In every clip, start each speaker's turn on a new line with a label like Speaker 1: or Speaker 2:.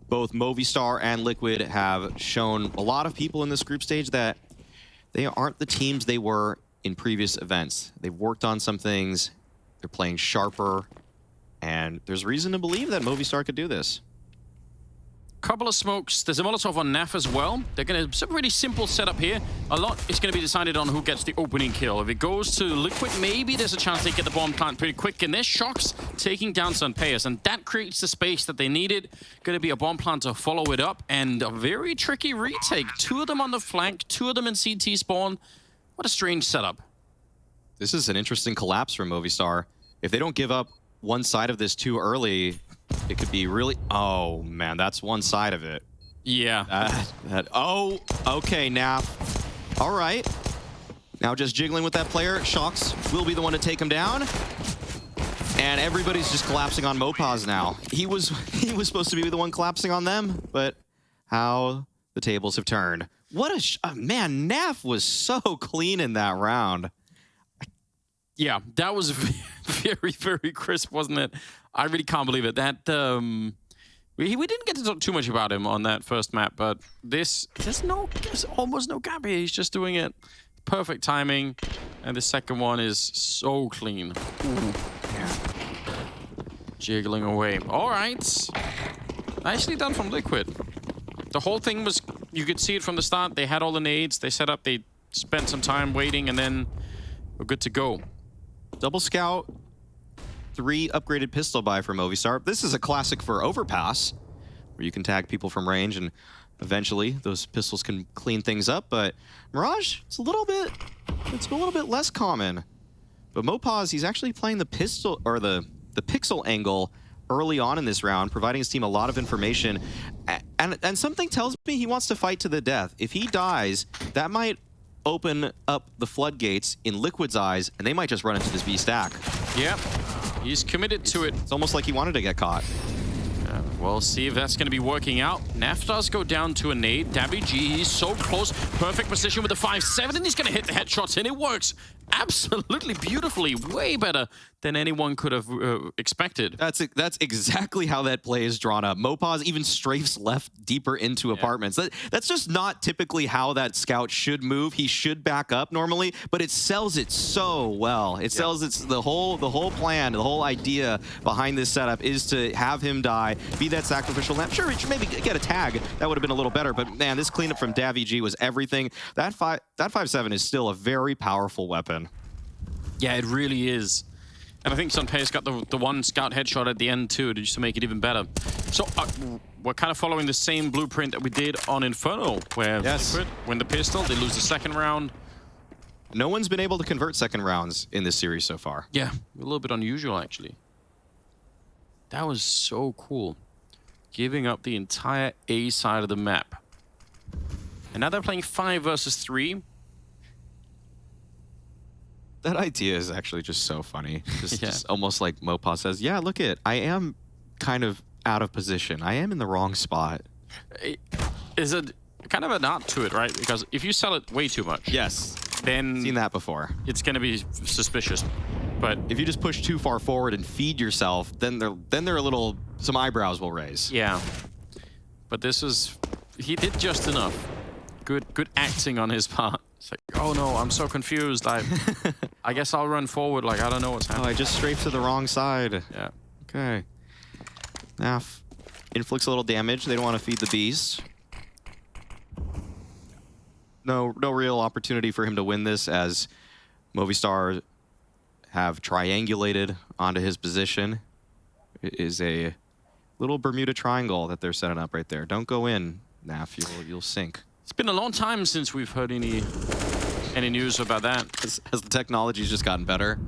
Speaker 1: both Movistar and Liquid have shown a lot of people in this group stage that they aren't the teams they were in previous events. They've worked on some things, they're playing sharper, and there's reason to believe that Movistar could do this.
Speaker 2: Couple of smokes. There's a Molotov on Naf as well. They're going to... Some really simple setup here. A lot is going to be decided on who gets the opening kill. If it goes to Liquid, maybe there's a chance they get the bomb plant pretty quick. And there's shox taking down SunPayus. And that creates the space that they needed. Going to be a bomb plant to follow it up. And a very tricky retake. 2 of them on the flank. 2 of them in CT spawn. What a strange setup.
Speaker 1: This is an interesting collapse from Movistar. If they don't give up one side of this too early, it could be really... Oh, man, that's one side of it.
Speaker 2: Yeah.
Speaker 1: Oh, okay, Naf. All right. Now just jiggling with that player. shox will be the one to take him down. And everybody's just collapsing on Mopaz now. He was supposed to be the one collapsing on them, but how the tables have turned. What a... man, Naf was so clean in that round.
Speaker 2: Yeah, that was very, very crisp, wasn't it? I really can't believe it. That we didn't get to talk too much about him on that first map, but there's almost no gap here. He's just doing it. Perfect timing. And the second one is so clean. Ooh. Yeah. Jiggling away. All right. Nicely done from Liquid. The whole thing was, you could see it from the start. They had all the nades. They set up. They spent some time waiting, and then we're good to go.
Speaker 1: Double scout, 3 upgraded pistol buy for Movistar. This is a classic for overpass, where you can tag people from range and eventually those pistols can clean things up. But Mirage, it's a little bit less common. But Mopaz, he's actually playing the pistol or the pixel angle early on in this round, providing his team a lot of information. And something tells me he wants to fight to the death. If he dies, that might open up the floodgates in Liquid's eyes, and they might just run into this B stack.
Speaker 2: Yeah, he's committed to it.
Speaker 1: It's almost like he wanted to get caught.
Speaker 2: We'll see if that's going to be working out. Naf does go down to a nade. DeathZz, he's so close. Perfect position with the 5-7, and he's going to hit the headshots, and it works absolutely beautifully. Way better than anyone could have expected.
Speaker 1: That's exactly how that play is drawn up. Mopaz even strafes left deeper into apartments. That's just not typically how that scout should move. He should back up normally, but it sells it so well. It sells the whole plan, the whole idea behind this setup is to have him die, be that sacrificial lamb. Sure, he should maybe get a tag. That would have been a little better, but man, this cleanup from DeathZz was everything. That 5-7 is still a very powerful weapon.
Speaker 2: Yeah, it really is. And I think SunPayus got the one scout headshot at the end too, just to make it even better. So we're kind of following the same blueprint that we did on Inferno, where Liquid win the pistol, they lose the second round.
Speaker 1: No one's been able to convert second rounds in this series so far.
Speaker 2: Yeah, a little bit unusual actually. That was so cool. Giving up the entire A side of the map. And now they're playing 5 versus 3.
Speaker 1: That idea is actually just so funny. Just almost like Mopaz says, yeah, look I am kind of out of position. I am in the wrong spot.
Speaker 2: Is it kind of an art to it, right? Because if you sell it way too much, then
Speaker 1: seen that before.
Speaker 2: It's going to be suspicious. But
Speaker 1: if you just push too far forward and feed yourself, then they're a little, some eyebrows will raise.
Speaker 2: Yeah. But this was, he did just enough. Good acting on his part. It's like, oh no, I'm so confused. I guess I'll run forward. Like, I don't know what's happening.
Speaker 1: Oh, I just strafed to the wrong side.
Speaker 2: Yeah.
Speaker 1: Okay. Now, inflicts a little damage. They don't want to feed the beast. No real opportunity for him to win this, as Movistar have triangulated onto his position. It is a little Bermuda Triangle that they're setting up right there. Don't go in, Naf. You'll sink.
Speaker 2: It's been a long time since we've heard any news about that.
Speaker 1: Has the technology's just gotten better?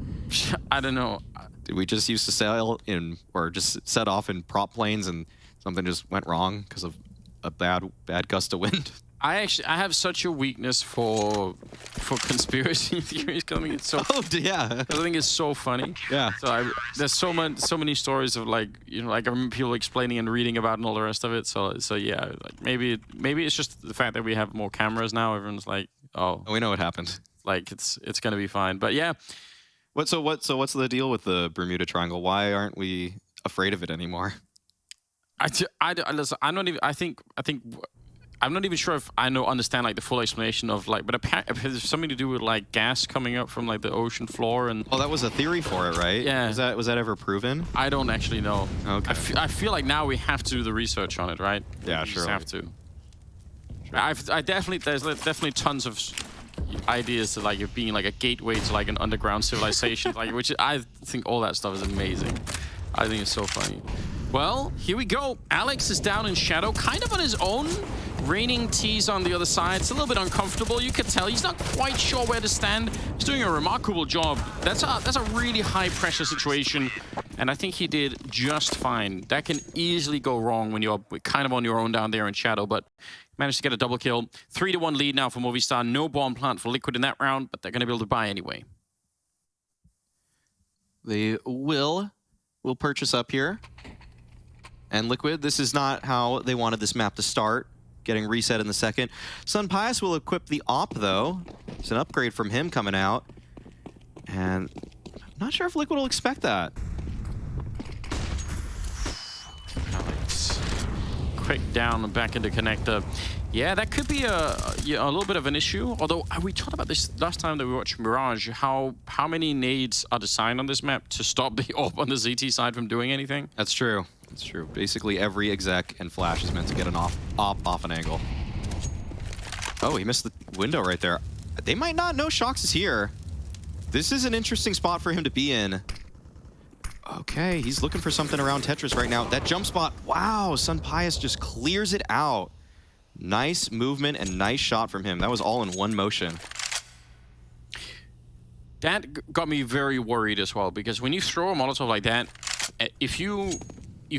Speaker 2: I don't know.
Speaker 1: Did we just used to sail in, or just set off in prop planes and something just went wrong because of a bad gust of wind?
Speaker 2: I have such a weakness for conspiracy theories coming. It's so I think it's so funny.
Speaker 1: Yeah.
Speaker 2: So there's so many stories of like I remember people explaining and reading about and all the rest of it. So yeah, like maybe it's just the fact that we have more cameras now. Everyone's like, oh,
Speaker 1: we know what happened.
Speaker 2: Like it's gonna be fine. But yeah.
Speaker 1: What's the deal with the Bermuda Triangle? Why aren't we afraid of it anymore?
Speaker 2: Listen, I'm not even. I think. I'm not even sure if I understand like the full explanation of like, but apparently it has something to do with like gas coming up from like the ocean floor and.
Speaker 1: Oh, that was a theory for it, right?
Speaker 2: Yeah.
Speaker 1: Was that ever proven?
Speaker 2: I don't actually know.
Speaker 1: Okay.
Speaker 2: I feel like now we have to do the research on it, right?
Speaker 1: Yeah,
Speaker 2: we
Speaker 1: sure.
Speaker 2: Just have to. Sure. There's definitely tons of ideas to like it being like a gateway to like an underground civilization, like which I think all that stuff is amazing. I think it's so funny. Well, here we go. Alex is down in shadow, kind of on his own. Raining tees on the other side. It's a little bit uncomfortable. You could tell he's not quite sure where to stand. He's doing a remarkable job. That's a really high pressure situation, and I think he did just fine. That can easily go wrong when you're kind of on your own down there in shadow, but managed to get a double kill. 3-1 lead now for Movistar. No bomb plant for Liquid in that round, but they're going to be able to buy anyway.
Speaker 1: They will purchase up here. And Liquid, this is not how they wanted this map to start. Getting reset in the second. SunPayus will equip the op, though. It's an upgrade from him coming out. And I'm not sure if Liquid will expect that.
Speaker 2: Alex. Quick down and back into connector. Yeah, that could be a little bit of an issue. Although we talked about this last time that we watched Mirage, how many nades are designed on this map to stop the op on the ZT side from doing anything.
Speaker 1: That's true. That's true. Basically, every exec and flash is meant to get an op off an angle. Oh, he missed the window right there. They might not know shox is here. This is an interesting spot for him to be in. Okay, he's looking for something around Tetris right now. That jump spot, wow, SunPayus just clears it out. Nice movement and nice shot from him. That was all in one motion.
Speaker 2: That got me very worried as well, because when you throw a Molotov like that, if you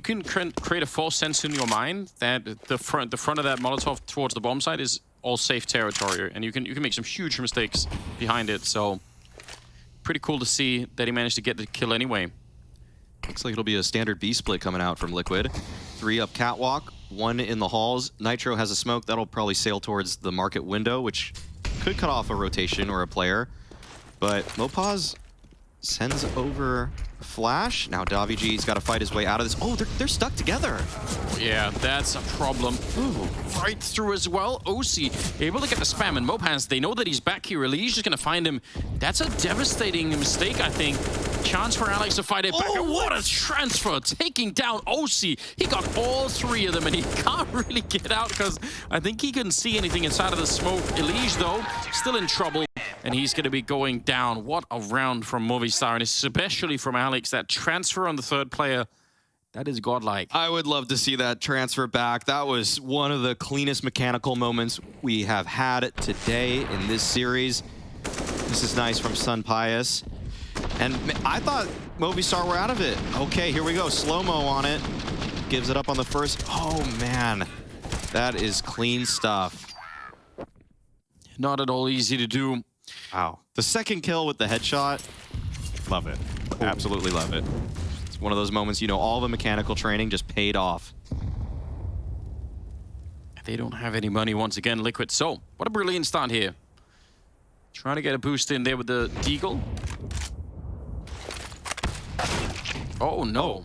Speaker 2: can create a false sense in your mind that the front of that Molotov towards the bomb site is all safe territory, and you can make some huge mistakes behind it. So pretty cool to see that he managed to get the kill anyway.
Speaker 1: Looks like it'll be a standard B split coming out from Liquid. 3 up catwalk, 1 in the halls. Nitro has a smoke that'll probably sail towards the market window, which could cut off a rotation or a player. But Mopaz sends over flash. Now DeathZz got to fight his way out of this. Oh, they're stuck together.
Speaker 2: Yeah, that's a problem. Ooh, right through as well. OC able to get the spam, and Mopaz, they know that he's back here. Lee's just going to find him. That's a devastating mistake, I think. Chance for Alex to fight it back. Oh, what a transfer! Taking down OC. He got all 3 of them, and he can't really get out because I think he couldn't see anything inside of the smoke. Elige, though, still in trouble, and he's going to be going down. What a round from Movistar, and especially from Alex. That transfer on the 3rd player, that is godlike.
Speaker 1: I would love to see that transfer back. That was one of the cleanest mechanical moments we have had today in this series. This is nice from SunPayus. And I thought Movistar were out of it. Okay, here we go. Slow-mo on it. Gives it up on the first. Oh, man. That is clean stuff.
Speaker 2: Not at all easy to do.
Speaker 1: Wow. The second kill with the headshot. Love it. Absolutely love it. It's one of those moments, you know, all the mechanical training just paid off.
Speaker 2: They don't have any money once again, Liquid. So, what a brilliant start here. Trying to get a boost in there with the Deagle. Oh, no.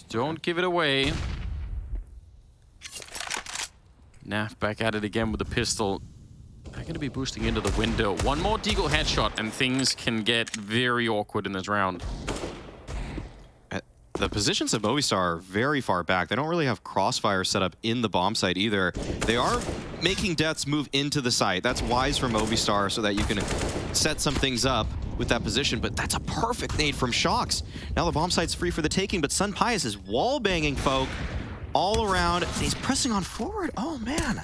Speaker 2: Don't give it away. Naf back at it again with the pistol. They're going to be boosting into the window. One more Deagle headshot, and things can get very awkward in this round.
Speaker 1: The positions of Movistar are very far back. They don't really have crossfire set up in the bomb site either. They are making DeathZz move into the site. That's wise from Movistar so that you can set some things up with that position, but that's a perfect nade from shox. Now the bomb site's free for the taking, but SunPayus is wall-banging folk all around, and he's pressing on forward. Oh, man.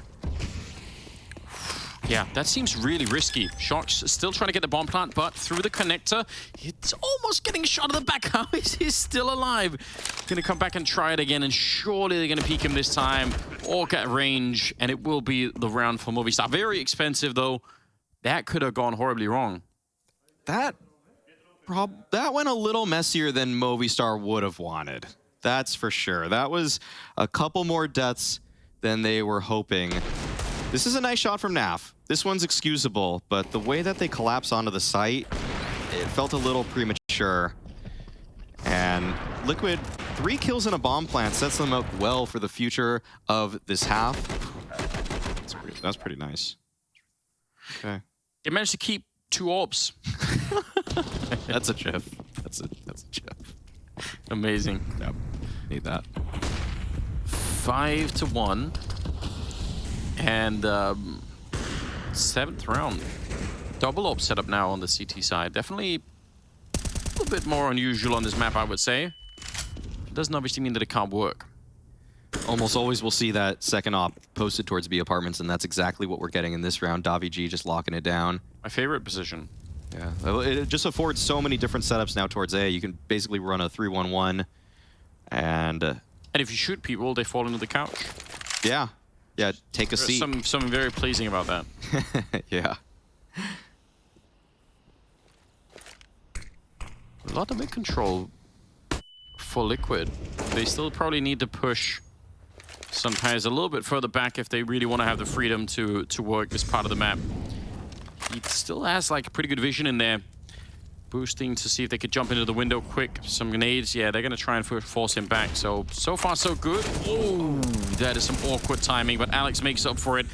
Speaker 2: Yeah, that seems really risky. shox still trying to get the bomb plant, but through the connector, it's almost getting shot in the back. How is he still alive? Gonna come back and try it again, and surely they're gonna peek him this time, or get range, and it will be the round for Movistar. Very expensive, though. That could have gone horribly wrong.
Speaker 1: That went a little messier than Movistar would have wanted. That's for sure. That was a couple more deaths than they were hoping. This is a nice shot from Naf. This one's excusable, but the way that they collapse onto the site, it felt a little premature. And Liquid 3 kills in a bomb plant sets them up well for the future of this half. That's pretty nice. Okay.
Speaker 2: They managed to keep 2 orbs.
Speaker 1: That's a GIF. That's a GIF.
Speaker 2: Amazing.
Speaker 1: Yep. Need that.
Speaker 2: 5-1. And 7th round. Double orb setup now on the CT side. Definitely a little bit more unusual on this map, I would say. Doesn't obviously mean that it can't work.
Speaker 1: Almost always we'll see that second op posted towards B apartments, and that's exactly what we're getting in this round. DeathZz just locking it down.
Speaker 2: My favorite position.
Speaker 1: Yeah, it just affords so many different setups now towards A. You can basically run a 3-1-1, and
Speaker 2: if you shoot people, they fall into the couch.
Speaker 1: Yeah, take a seat.
Speaker 2: Something very pleasing about that.
Speaker 1: Yeah.
Speaker 2: A lot of mid control for Liquid. They still probably need to push SunPayus a little bit further back if they really want to have the freedom to work this part of the map. He still has like pretty good vision in there. Boosting to see if they could jump into the window quick. Some grenades. Yeah, they're going to try and force him back. So far, so good. Oh, that is some awkward timing, but Alex makes up for it.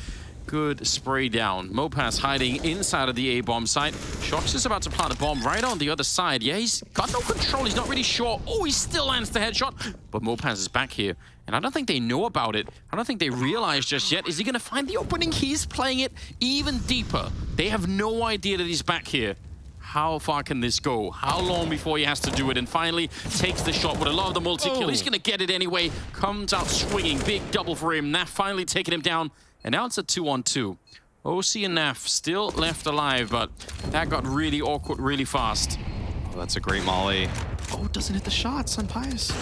Speaker 2: Good spray down. Mopas hiding inside of the A-bomb site. shox is about to plant a bomb right on the other side. Yeah, he's got no control. He's not really sure. Oh, he still lands the headshot. But Mopas is back here. And I don't think they know about it. I don't think they realize just yet. Is he going to find the opening? He's playing it even deeper. They have no idea that he's back here. How far can this go? How long before he has to do it? And finally takes the shot with a lot of the multi-kill.
Speaker 1: Oh.
Speaker 2: He's going to get it anyway. Comes out swinging. Big double for him. Naf finally taking him down. And now it's a 2-on-2. OC and Naf still left alive, but that got really awkward really fast.
Speaker 1: Oh, that's a great molly. Oh, doesn't hit the shot, SunPayus.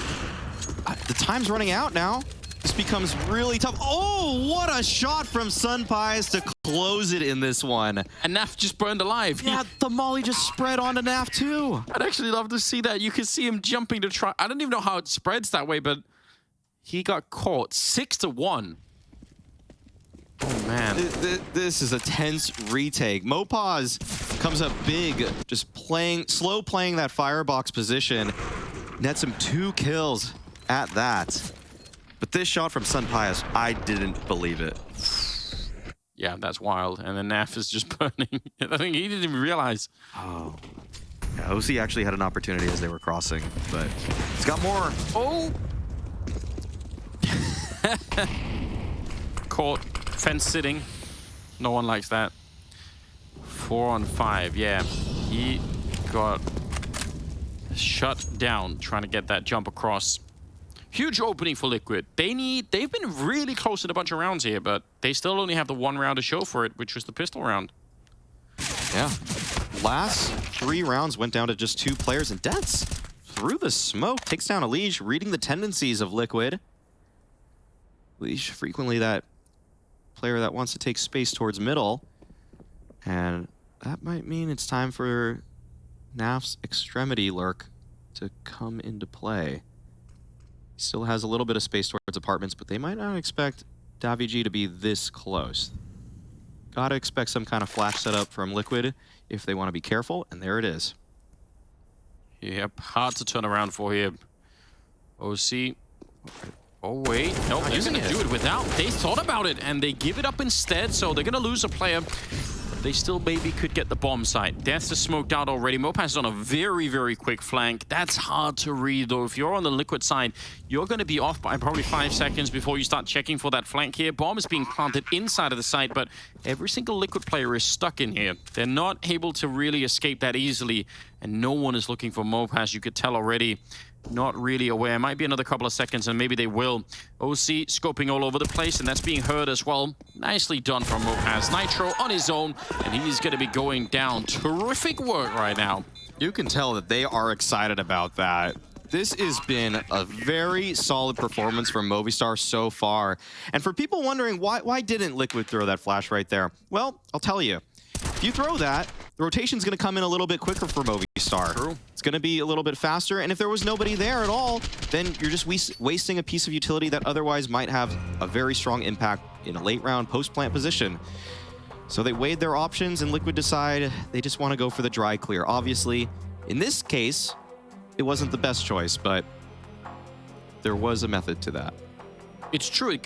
Speaker 1: The time's running out now. This becomes really tough. Oh, what a shot from SunPayus to close it in this one.
Speaker 2: And Naf just burned alive.
Speaker 1: Yeah, the molly just spread onto Naf too.
Speaker 2: I'd actually love to see that. You can see him jumping to try. I don't even know how it spreads that way, but he got caught. 6-1. Oh, man.
Speaker 1: This is a tense retake. Mopaz comes up big, just slow playing that firebox position. Nets him 2 kills at that. But this shot from SunPayus, I didn't believe it.
Speaker 2: Yeah, that's wild. And then Naf is just burning. I think he didn't even realize.
Speaker 1: Oh. Yeah, OC actually had an opportunity as they were crossing, but he's got more.
Speaker 2: Oh! Caught. Fence sitting. No one likes that. 4-on-5. Yeah. He got shut down trying to get that jump across. Huge opening for Liquid. They've been really close in a bunch of rounds here, but they still only have the 1 round to show for it, which was the pistol round.
Speaker 1: Yeah. Last 3 rounds went down to just 2 players, and DeathZz through the smoke takes down Elige, reading the tendencies of Liquid. Elige frequently that player that wants to take space towards middle, and that might mean it's time for Naf's extremity lurk to come into play. He still has a little bit of space towards apartments, but they might not expect DeathZz to be this close. Gotta expect some kind of flash setup from Liquid if they want to be careful, and there it is.
Speaker 2: Yep, hard to turn around for him. OC. Oh, wait. No, they're going to do it without. They thought about it, and they give it up instead, so they're going to lose a player. But they still maybe could get the bomb site. DeathZz is smoked out already. Mopas is on a very, very quick flank. That's hard to read, though. If you're on the Liquid side, you're going to be off by probably 5 seconds before you start checking for that flank here. Bomb is being planted inside of the site, but every single Liquid player is stuck in here. They're not able to really escape that easily, and no one is looking for Mopas. You could tell already. Not really aware. Might be another couple of seconds, and maybe they will. OC scoping all over the place, and that's being heard as well. Nicely done from Mopas. Nitro on his own, and he's going to be going down. Terrific work right now.
Speaker 1: You can tell that they are excited about that. This has been a very solid performance from Movistar so far. And for people wondering, why didn't Liquid throw that flash right there? Well, I'll tell you. If you throw that, the rotation's going to come in a little bit quicker for Movistar.
Speaker 2: True.
Speaker 1: It's going to be a little bit faster, and if there was nobody there at all, then you're just wasting a piece of utility that otherwise might have a very strong impact in a late round post-plant position. So they weighed their options, and Liquid decide they just want to go for the dry clear. Obviously, in this case, it wasn't the best choice, but there was a method to that.
Speaker 2: It's true.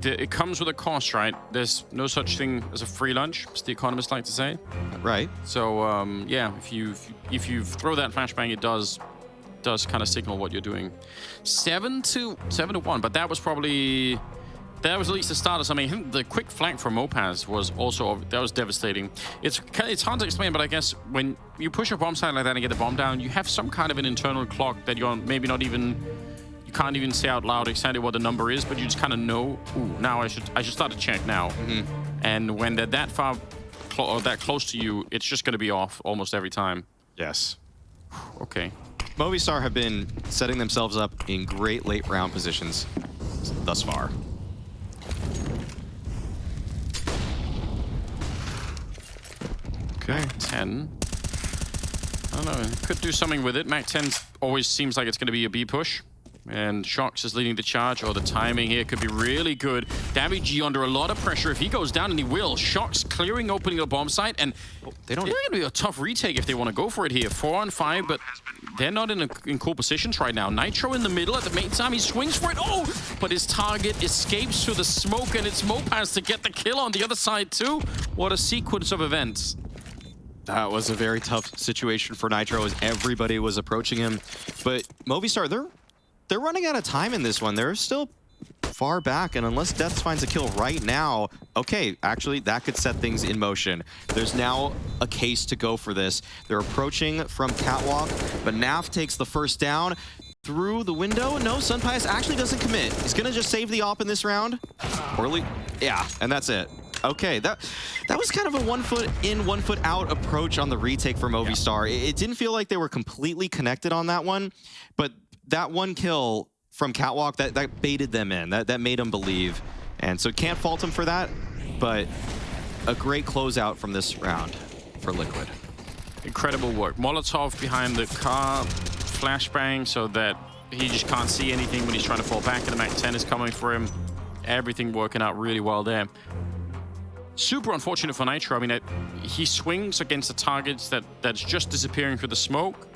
Speaker 2: It comes with a cost, right? There's no such thing as a free lunch, as the economists like to say.
Speaker 1: Right.
Speaker 2: So yeah, if you throw that flashbang, it does kind of signal what you're doing. 7-1, but that was at least the start of something. I think the quick flank from Mopaz was also devastating. It's hard to explain, but I guess when you push a bomb site like that and get the bomb down, you have some kind of an internal clock that you're maybe not even. You can't even say out loud exactly what the number is, but you just kind of know. Ooh, now I should start to check now. And when they're that far or that close to you, it's just going to be off almost every time.
Speaker 1: Yes.
Speaker 2: Okay.
Speaker 1: Movistar have been setting themselves up in great late round positions thus far.
Speaker 2: Okay. 10. I don't know. Could do something with it. Mac 10 always seems like it's going to be a B push. And shox is leading the charge, or the timing here could be really good. DeathZz under a lot of pressure. If he goes down, and he will. shox clearing, opening the bomb site, and they're going to be a tough retake if they want to go for it here. 4 on 5, but they're not in cool positions right now. Nitro in the middle. At the meantime, he swings for it. Oh, but his target escapes through the smoke, and it's Mopaz to get the kill on the other side too. What a sequence of events.
Speaker 1: That was a very tough situation for Nitro as everybody was approaching him. But Movistar, they're running out of time in this one. They're still far back, and unless DeathZz finds a kill right now, okay, actually, that could set things in motion. There's now a case to go for this. They're approaching from Catwalk, but Naf takes the first down through the window. No, SunPayus actually doesn't commit. He's gonna just save the op in this round. Yeah, and that's it. Okay, that was kind of a 1 foot in, 1 foot out approach on the retake for Movistar. It didn't feel like they were completely connected on that one, but that one kill from Catwalk, that baited them in. That made them believe. And so can't fault them for that, but a great closeout from this round for Liquid.
Speaker 2: Incredible work. Molotov behind the car, flashbang so that he just can't see anything when he's trying to fall back, and the Mac 10 is coming for him. Everything working out really well there. Super unfortunate for Nitro. I mean, he swings against the targets that's just disappearing through the smoke,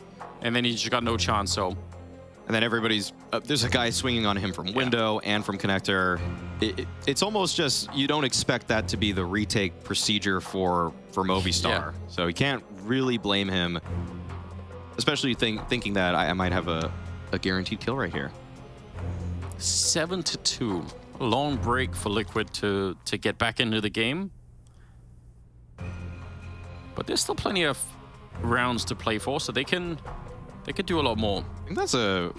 Speaker 2: and then he's just got no chance, so...
Speaker 1: And then everybody's... there's a guy swinging on him from window and from connector. It's almost just... You don't expect that to be the retake procedure for Movistar. Yeah. So you can't really blame him, especially thinking that I might have a guaranteed kill right here.
Speaker 2: 7-2. A long break for Liquid to get back into the game. But there's still plenty of rounds to play for, so they could do a lot more.
Speaker 1: I think that's a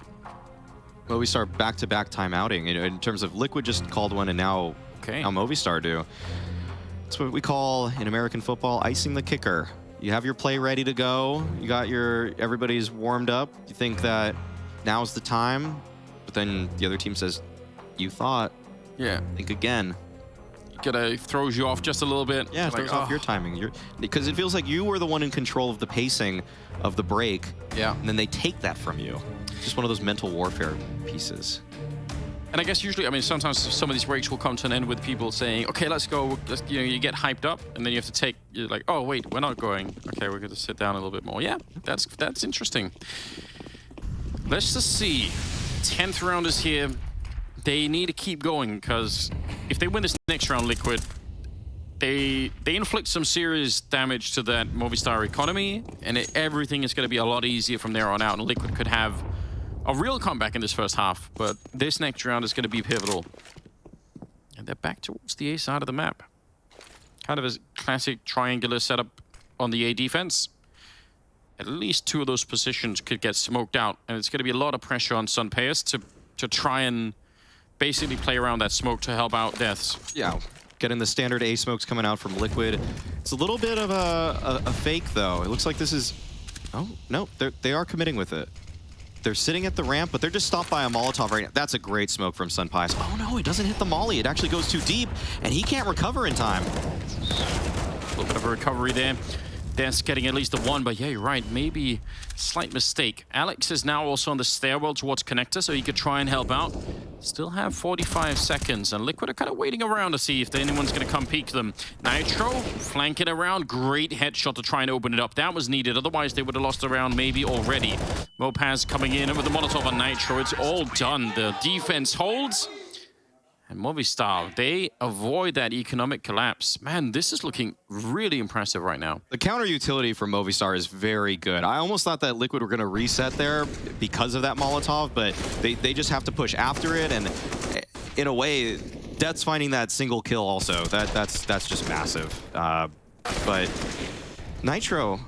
Speaker 1: Movistar back-to-back timeouting. In terms of Liquid just called one, and now Movistar do. That's what we call in American football icing the kicker. You have your play ready to go. You got everybody's warmed up. You think that now's the time, but then the other team says, "You thought."
Speaker 2: Yeah.
Speaker 1: Think again.
Speaker 2: Throws you off just a little bit.
Speaker 1: Yeah, it throws off your timing. Because it feels like you were the one in control of the pacing of the break.
Speaker 2: Yeah.
Speaker 1: And then they take that from you. Just one of those mental warfare pieces.
Speaker 2: And I guess usually, I mean, sometimes some of these breaks will come to an end with people saying, okay, let's go. You get hyped up, and then you have to you're like, oh, wait, we're not going. Okay, we're going to sit down a little bit more. Yeah, that's interesting. Let's just see. 10th round is here. They need to keep going, because if they win this next round, Liquid, they inflict some serious damage to that Movistar economy, and everything is going to be a lot easier from there on out, and Liquid could have a real comeback in this first half, but this next round is going to be pivotal. And they're back towards the A side of the map. Kind of a classic triangular setup on the A defense. At least 2 of those positions could get smoked out, and it's going to be a lot of pressure on SunPayus to try and basically play around that smoke to help out DeathZz.
Speaker 1: Yeah, getting the standard A smokes coming out from Liquid. It's a little bit of a fake, though. It looks like this is... Oh, no, they are committing with it. They're sitting at the ramp, but they're just stopped by a Molotov right now. That's a great smoke from SunPayus. Oh, no, it doesn't hit the molly. It actually goes too deep, and he can't recover in time.
Speaker 2: A little bit of a recovery there. DeathZz getting at least the one, but yeah, you're right. Maybe slight mistake. Alex is now also on the stairwell towards connector, so he could try and help out. Still have 45 seconds, and Liquid are kind of waiting around to see if anyone's going to come peek them. Nitro flanking around. Great headshot to try and open it up. That was needed. Otherwise, they would have lost the round maybe already. Mopaz coming in with the Molotov on Nitro. It's all done. The defense holds. And Movistar, they avoid that economic collapse. Man, this is looking really impressive right now.
Speaker 1: The counter utility for Movistar is very good. I almost thought that Liquid were going to reset there because of that Molotov, but they just have to push after it. And in a way, DeathZz finding that single kill also, that's just massive. But Nitro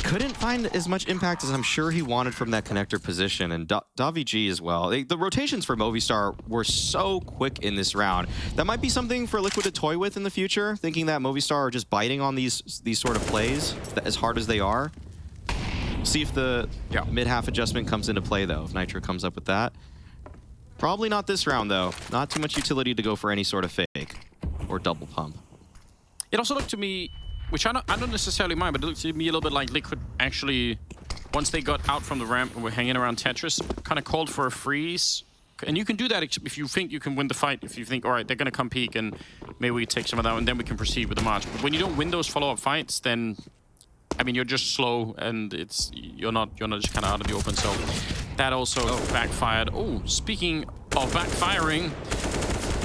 Speaker 1: couldn't find as much impact as I'm sure he wanted from that connector position, and DeathZz as well. The rotations for Movistar were so quick in this round. That might be something for Liquid to toy with in the future, thinking that Movistar are just biting on these sort of plays as hard as they are. See if the mid-half adjustment comes into play, though, if Nitro comes up with that. Probably not this round, though. Not too much utility to go for any sort of fake or double pump.
Speaker 2: It also looked to me, which I don't necessarily mind, but it looked to me a little bit like Liquid actually, once they got out from the ramp and were hanging around Tetris, kind of called for a freeze. And you can do that if you think you can win the fight. If you think, all right, they're going to come peek and maybe we take some of that and then we can proceed with the march. But when you don't win those follow-up fights, then, I mean, you're just slow and you're not just kind of out of the open. So that also backfired. Oh, speaking of backfiring,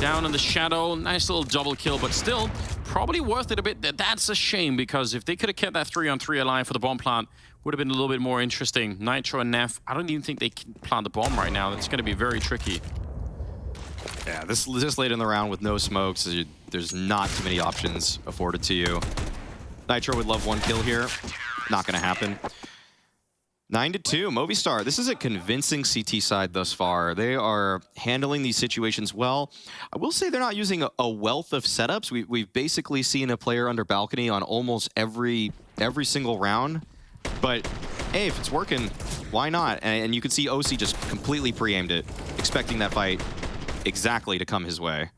Speaker 2: down in the shadow, nice little double kill, but still probably worth it a bit. That's a shame, because if they could have kept that 3-on-3 alive for the bomb plant, would have been a little bit more interesting. Nitro and Neff, I don't even think they can plant the bomb right now. That's going to be very tricky.
Speaker 1: Yeah, this late in the round with no smokes, there's not too many options afforded to you. Nitro would love one kill here. Not going to happen. 9-2, Movistar. This is a convincing CT side thus far. They are handling these situations well. I will say they're not using a wealth of setups. We've basically seen a player under balcony on almost every single round. But hey, if it's working, why not? And you can see OC just completely pre-aimed it, expecting that fight exactly to come his way.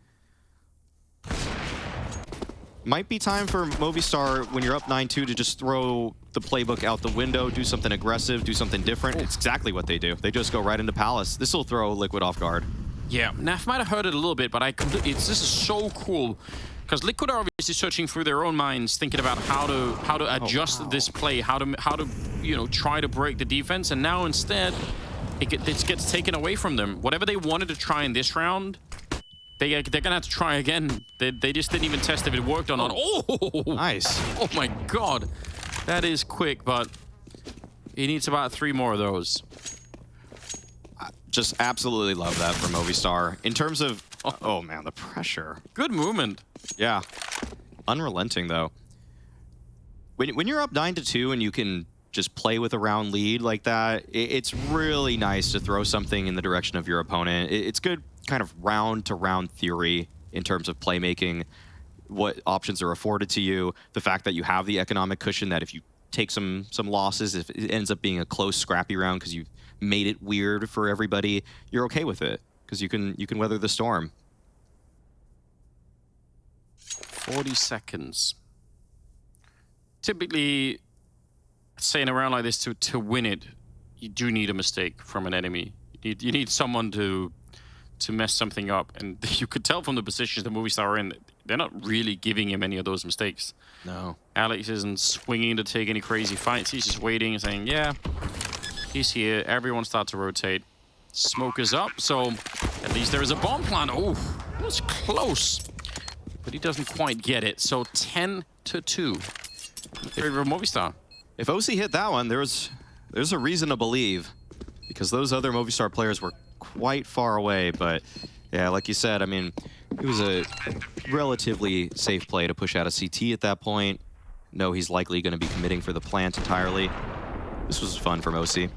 Speaker 1: Might be time for Movistar, when you're up 9-2, to just throw the playbook out the window, do something aggressive, do something different. It's exactly what they do. They just go right into Palace. This will throw Liquid off guard.
Speaker 2: Yeah, Naf might have heard it a little bit, but this is so cool. Because Liquid are obviously searching through their own minds, thinking about how to adjust this play, how to try to break the defense, and now instead it gets taken away from them. Whatever they wanted to try in this round, they're gonna have to try again. They just didn't even test if it worked or not. Oh,
Speaker 1: nice!
Speaker 2: Oh my God, that is quick, but he needs about 3 more of those.
Speaker 1: Just absolutely love that from Movistar. In terms of, oh man, the pressure.
Speaker 2: Good movement.
Speaker 1: Yeah, unrelenting though. When you're up 9-2 and you can just play with a round lead like that, it's really nice to throw something in the direction of your opponent. It's good kind of round-to-round theory in terms of playmaking, what options are afforded to you, the fact that you have the economic cushion that if you take some losses, if it ends up being a close, scrappy round because you made it weird for everybody, you're okay with it because you can weather the storm.
Speaker 2: 40 seconds. Typically, say in a round like this, to win it, you do need a mistake from an enemy. You need someone to mess something up, and you could tell from the positions the Movistar are in, they're not really giving him any of those mistakes.
Speaker 1: No.
Speaker 2: Alex isn't swinging to take any crazy fights. He's just waiting and saying, yeah, he's here. Everyone starts to rotate. Smoke is up, so at least there is a bomb plant. Oh, that was close. But he doesn't quite get it. So 10-2 in favor of Movistar.
Speaker 1: If OC hit that one, there's a reason to believe, because those other Movistar players were quite far away. But yeah, like you said, I mean, it was a relatively safe play to push out a CT at that point. No, he's likely going to be committing for the plant entirely. This was fun from OC.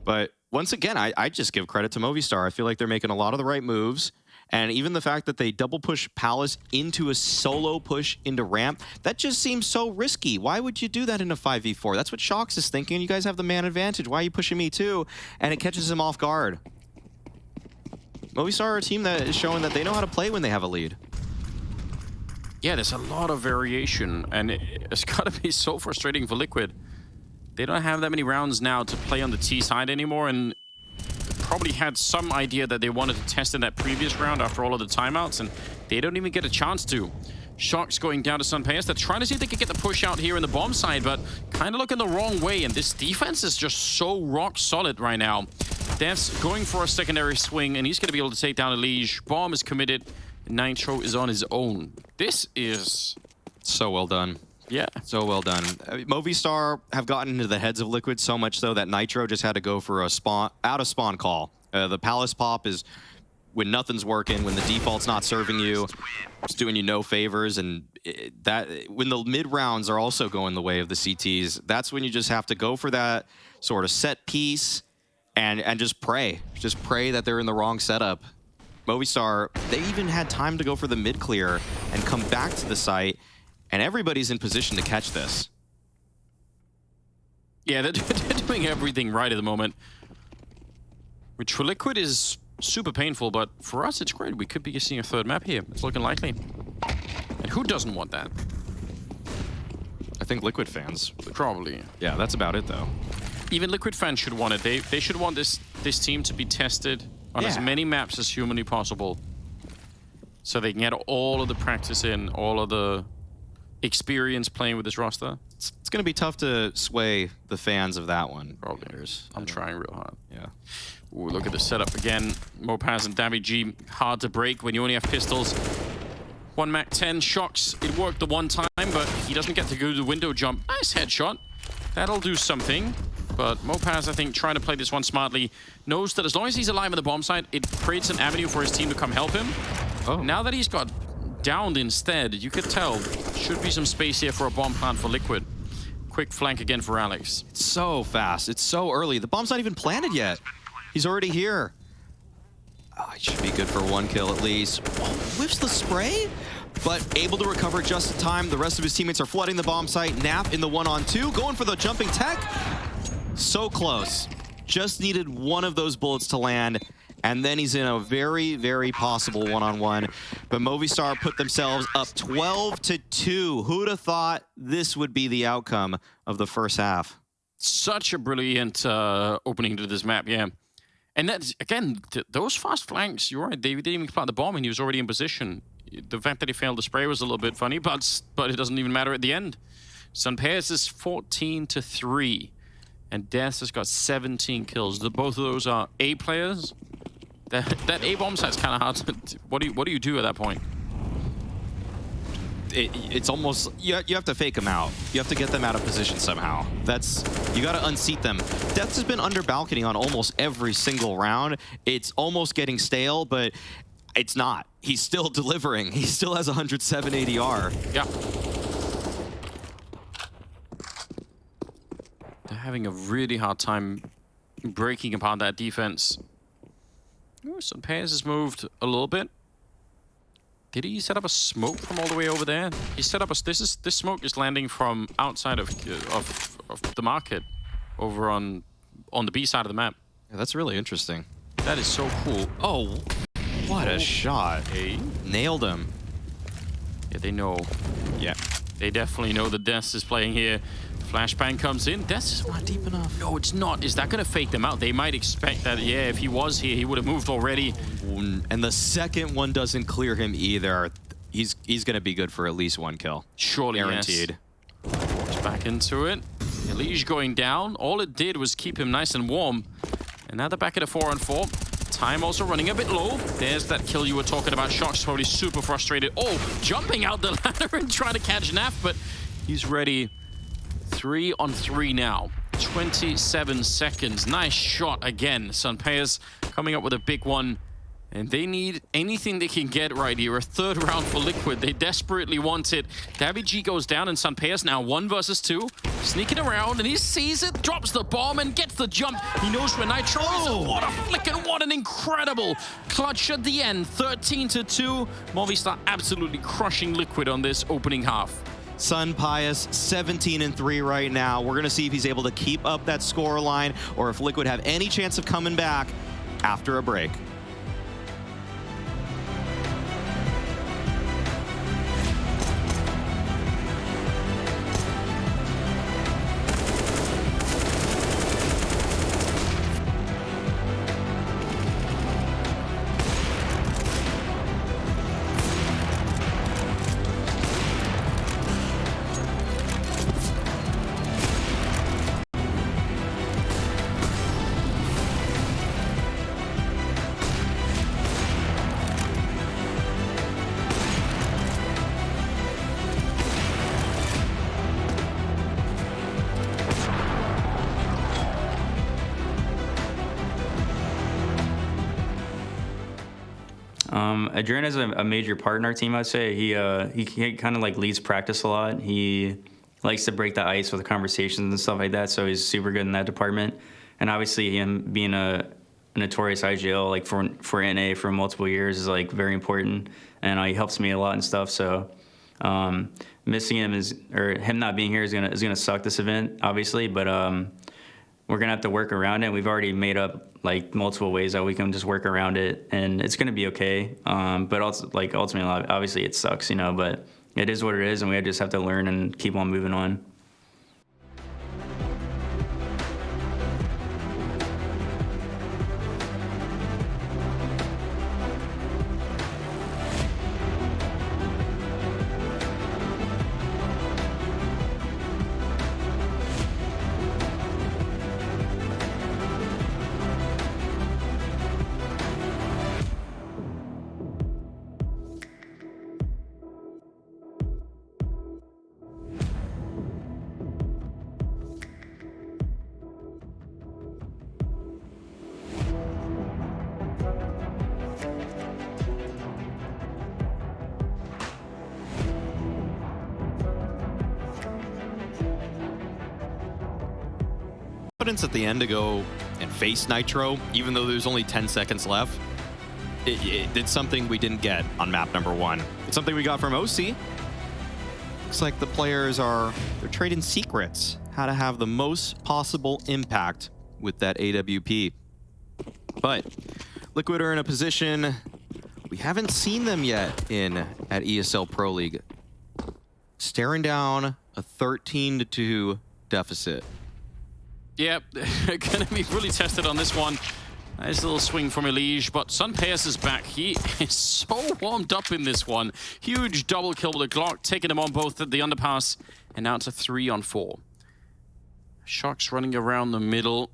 Speaker 1: But once again, I just give credit to Movistar. I feel like they're making a lot of the right moves. And even the fact that they double push Palace into a solo push into ramp, that just seems so risky. Why would you do that in a 5v4? That's what shox is thinking. You guys have the man advantage. Why are you pushing me too? And it catches him off guard. Movistar are a team that is showing that they know how to play when they have a lead.
Speaker 2: Yeah, there's a lot of variation, and it's got to be so frustrating for Liquid. They don't have that many rounds now to play on the T side anymore, and probably had some idea that they wanted to test in that previous round after all of the timeouts, and they don't even get a chance to. shox going down to SunPayus. They're trying to see if they can get the push out here in the bomb side, but kind of looking the wrong way, and this defense is just so rock solid right now. DeathZz going for a secondary swing, and he's going to be able to take down a Liege. Bomb is committed. Nitro is on his own. This is
Speaker 1: so well done.
Speaker 2: Yeah.
Speaker 1: So well done. Movistar have gotten into the heads of Liquid so much so that Nitro just had to go for a out of spawn call. The Palace pop is when nothing's working, when the default's not serving you, it's doing you no favors, and when the mid rounds are also going the way of the CTs, that's when you just have to go for that sort of set piece and just pray. Just pray that they're in the wrong setup. Movistar, they even had time to go for the mid clear and come back to the site, and everybody's in position to catch this.
Speaker 2: Yeah, they're doing everything right at the moment. Which for Liquid is super painful, but for us it's great. We could be seeing a third map here. It's looking likely. And who doesn't want that?
Speaker 1: I think Liquid fans.
Speaker 2: Probably.
Speaker 1: Yeah, that's about it though.
Speaker 2: Even Liquid fans should want it. They should want this team to be tested on as many maps as humanly possible, so they can get all of the practice in, all of the experience playing with this roster.
Speaker 1: It's going to be tough to sway the fans of that one.
Speaker 2: Probably. I'm trying real hard.
Speaker 1: Yeah.
Speaker 2: Ooh, look at the setup again. Mopaz and DeathZz hard to break when you only have pistols. 1 Mac 10 shox. It worked the one time, but he doesn't get to go to the window jump. Nice headshot. That'll do something. But Mopaz, I think, trying to play this one smartly, knows that as long as he's alive on the bomb site, it creates an avenue for his team to come help him.
Speaker 1: Oh.
Speaker 2: Now that he's got downed instead, you could tell should be some space here for a bomb plant for Liquid. Quick flank again for Alex.
Speaker 1: It's so fast. It's so early. The bomb's not even planted yet. He's already here. Oh, he should be good for 1 kill at least. Oh, whiffs the spray, but able to recover just in time. The rest of his teammates are flooding the bomb site. Nap in the 1-on-2, going for the jumping tech. So close. Just needed one of those bullets to land, and then he's in a very, very possible 1-on-1. But Movistar put themselves up 12-2. Who'd have thought this would be the outcome of the first half?
Speaker 2: Such a brilliant opening to this map, yeah. And that's, again, those fast flanks, you're right, they didn't even plant the bomb and he was already in position. The fact that he failed the spray was a little bit funny, but it doesn't even matter at the end. SunPayus is 14-3. And DeathZz has got 17 kills. Both of those are A players. That A bomb site's kind of hard to... What do you do at that point?
Speaker 1: It's almost... You have to fake them out. You have to get them out of position somehow. You got to unseat them. DeathZz has been under balcony on almost every single round. It's almost getting stale, but it's not. He's still delivering. He still has 107 ADR.
Speaker 2: Yeah. They're having a really hard time breaking apart that defense. Ooh, SunPayus has moved a little bit. Did he set up a smoke from all the way over there? He set up a... This smoke is landing from outside of the market, over on the B side of the map.
Speaker 1: Yeah, that's really interesting.
Speaker 2: That is so cool.
Speaker 1: Oh, what a shot! Nailed him.
Speaker 2: Yeah, they know.
Speaker 1: Yeah,
Speaker 2: they definitely know that DeathZz is playing here. Flashbang comes in. DeathZz is
Speaker 1: not deep enough.
Speaker 2: No, it's not. Is that going to fake them out? They might expect that, yeah, if he was here, he would have moved already.
Speaker 1: And the second one doesn't clear him either. He's going to be good for at least 1 kill.
Speaker 2: Surely,
Speaker 1: guaranteed.
Speaker 2: Yes. Back into it. Liege going down. All it did was keep him nice and warm. And now they're back at a 4-on-4. Time also running a bit low. There's that kill you were talking about. shox probably super frustrated. Oh, jumping out the ladder and trying to catch Naf, but he's ready. 3-on-3 now. 27 seconds. Nice shot again. SunPayus coming up with a big one. And they need anything they can get right here. A third round for Liquid. They desperately want it. DeathZz goes down and SunPayus now 1 versus 2. Sneaking around and he sees it, drops the bomb and gets the jump. He knows where Nitro is. Oh, what a flick and what an incredible clutch at the end. 13-2. Movistar absolutely crushing Liquid on this opening half.
Speaker 1: SunPayus 17-3 right now. We're going to see if he's able to keep up that score line or if Liquid have any chance of coming back after a break.
Speaker 3: Adrian is a major part in our team, I'd say. He kind of like leads practice a lot. He likes to break the ice with conversations and stuff like that, so he's super good in that department. And obviously him being a notorious IGL like for NA for multiple years is like very important, and he helps me a lot and stuff. So missing him him not being here is gonna suck this event, obviously, but we're gonna have to work around it. We've already made up like multiple ways that we can just work around it, and it's gonna be okay. But also, like, ultimately, obviously it sucks, you know, but it is what it is, and we just have to learn and keep on moving on.
Speaker 1: Confidence at the end to go and face Nitro, even though there's only 10 seconds left. It did something we didn't get on map number 1. It's something we got from OC. Looks like the players they're trading secrets, how to have the most possible impact with that AWP. But Liquid are in a position we haven't seen them yet at ESL Pro League. Staring down a 13-2 deficit.
Speaker 2: Yeah, going to be really tested on this one. Nice little swing from Mirage, but SunPayus is back. He is so warmed up in this one. Huge double kill with the Glock, taking him on both at the underpass, and now it's a 3-on-4. shox running around the middle,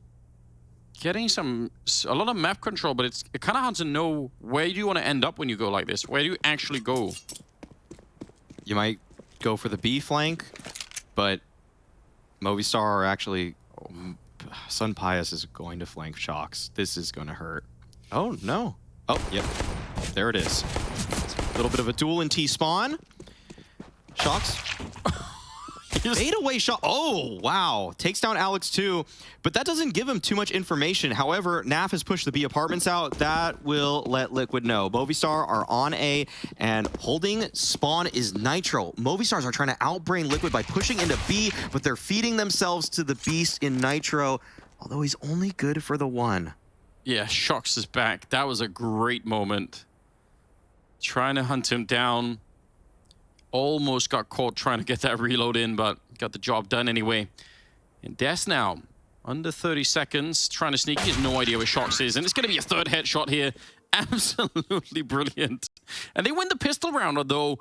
Speaker 2: getting a lot of map control, but it's kind of hard to know where you want to end up when you go like this. Where do you actually go?
Speaker 1: You might go for the B flank, but Movistar are actually... SunPayus is going to flank shox. This is going to hurt. Oh, no. Oh, yep. There it is. A little bit of a duel in T-spawn. shox. Fade away shot. Oh, wow. Takes down Alex too, but that doesn't give him too much information. However, Naf has pushed the B apartments out. That will let Liquid know. Movistar are on A, and holding spawn is Nitro. Movistars are trying to outbrain Liquid by pushing into B, but they're feeding themselves to the beast in Nitro, although he's only good for the 1.
Speaker 2: Yeah, shox is back. That was a great moment. Trying to hunt him down. Almost got caught trying to get that reload in, but got the job done anyway. And DeathZz now, under 30 seconds, trying to sneak. He has no idea where shox is, and it's going to be a 3rd headshot here. Absolutely brilliant. And they win the pistol round, although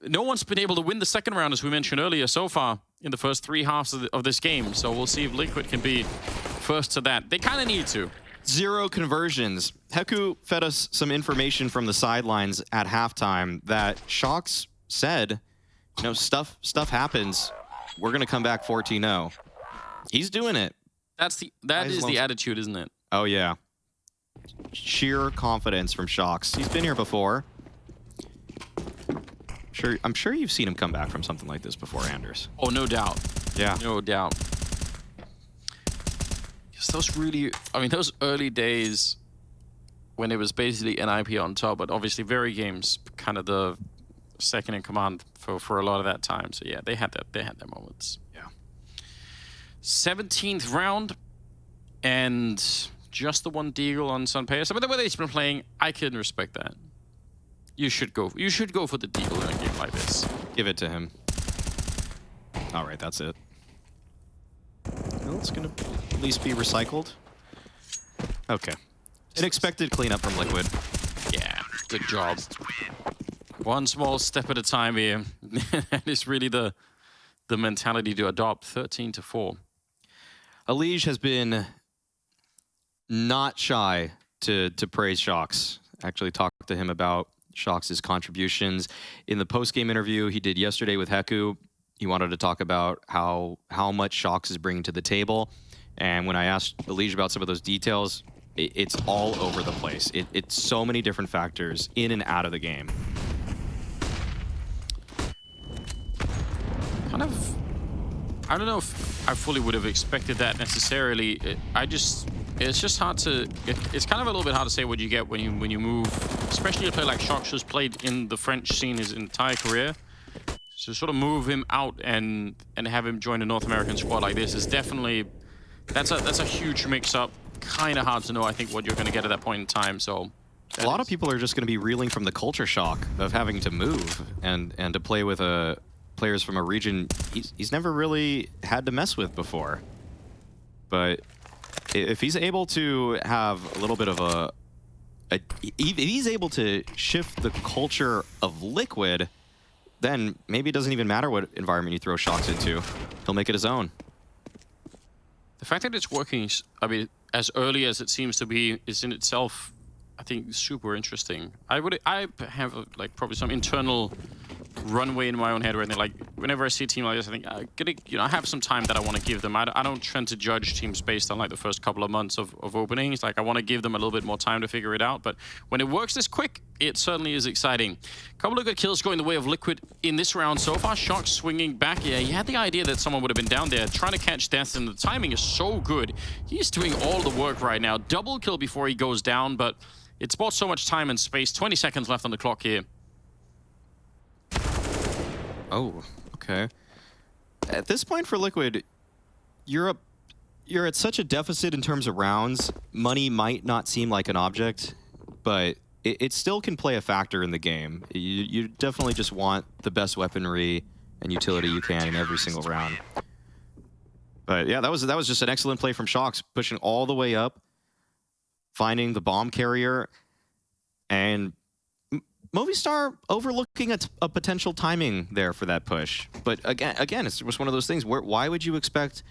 Speaker 2: no one's been able to win the 2nd round, as we mentioned earlier, so far in the first 3 halves of this game. So we'll see if Liquid can be first to that. They kind of need to.
Speaker 1: 0 conversions. Heku fed us some information from the sidelines at halftime that shox said, you know, stuff happens. We're gonna come back 14-0. He's doing it.
Speaker 2: That is the attitude, isn't it?
Speaker 1: Oh yeah. Sheer confidence from shox. He's been here before. I'm sure you've seen him come back from something like this before, Anders.
Speaker 2: Oh, no doubt.
Speaker 1: Yeah.
Speaker 2: No doubt. Just those early days when it was basically NIP on top, but obviously very games kind of the second in command for a lot of that time. So yeah, they had their moments.
Speaker 1: Yeah.
Speaker 2: 17th round, and just the 1 deagle on SunPayus. But the way they've been playing, I can respect that. You should go for the deagle in a game like this.
Speaker 1: Give it to him. All right, that's it. Well, it's gonna at least be recycled. Okay. An expected cleanup from Liquid.
Speaker 2: Yeah, good job. 1 small step at a time here. That is really the mentality to adopt. 13-4.
Speaker 1: Alige has been not shy to praise shox. Actually talked to him about shox's contributions in the post-game interview he did yesterday with Heku. He wanted to talk about how much shox is bringing to the table. And when I asked Alige about some of those details, it's all over the place. It's so many different factors in and out of the game.
Speaker 2: Kind of, I don't know if I fully would have expected that necessarily. It's just hard to, it's kind of a little bit hard to say what you get when you move, especially a player like shox, who's played in the French scene his entire career. So sort of move him out and have him join a North American squad like this is definitely, that's a huge mix-up. Kind of hard to know, I think, what you're going to get at that point in time. So
Speaker 1: a lot of people are just going to be reeling from the culture shock of having to move and to play with players from a region he's never really had to mess with before. But if he's able to have a little bit of if he's able to shift the culture of Liquid, then maybe it doesn't even matter what environment you throw shox into. He'll make it his own.
Speaker 2: The fact that it's working, I mean, as early as it seems to be, is in itself, I think, super interesting. I have like probably some internal runway in my own head where they're like, whenever I see a team like this, I think I have some time that I want to give them. I don't tend to judge teams based on like the first couple of months of openings. Like, I want to give them a little bit more time to figure it out. But when it works this quick, it certainly is exciting. A couple of good kills going the way of Liquid in this round so far. shox swinging back. Yeah, he had the idea that someone would have been down there trying to catch DeathZz, and the timing is so good. He's doing all the work right now. Double kill before he goes down, but it's bought so much time and space. 20 seconds left on the clock here.
Speaker 1: Oh, okay. At this point for Liquid, you're at such a deficit in terms of rounds. Money might not seem like an object, but it still can play a factor in the game. You definitely just want the best weaponry and utility you can in every single round. But yeah, that was just an excellent play from shox, pushing all the way up, finding the bomb carrier, and Movistar overlooking a potential timing there for that push. But again, it's just one of those things where why would you expect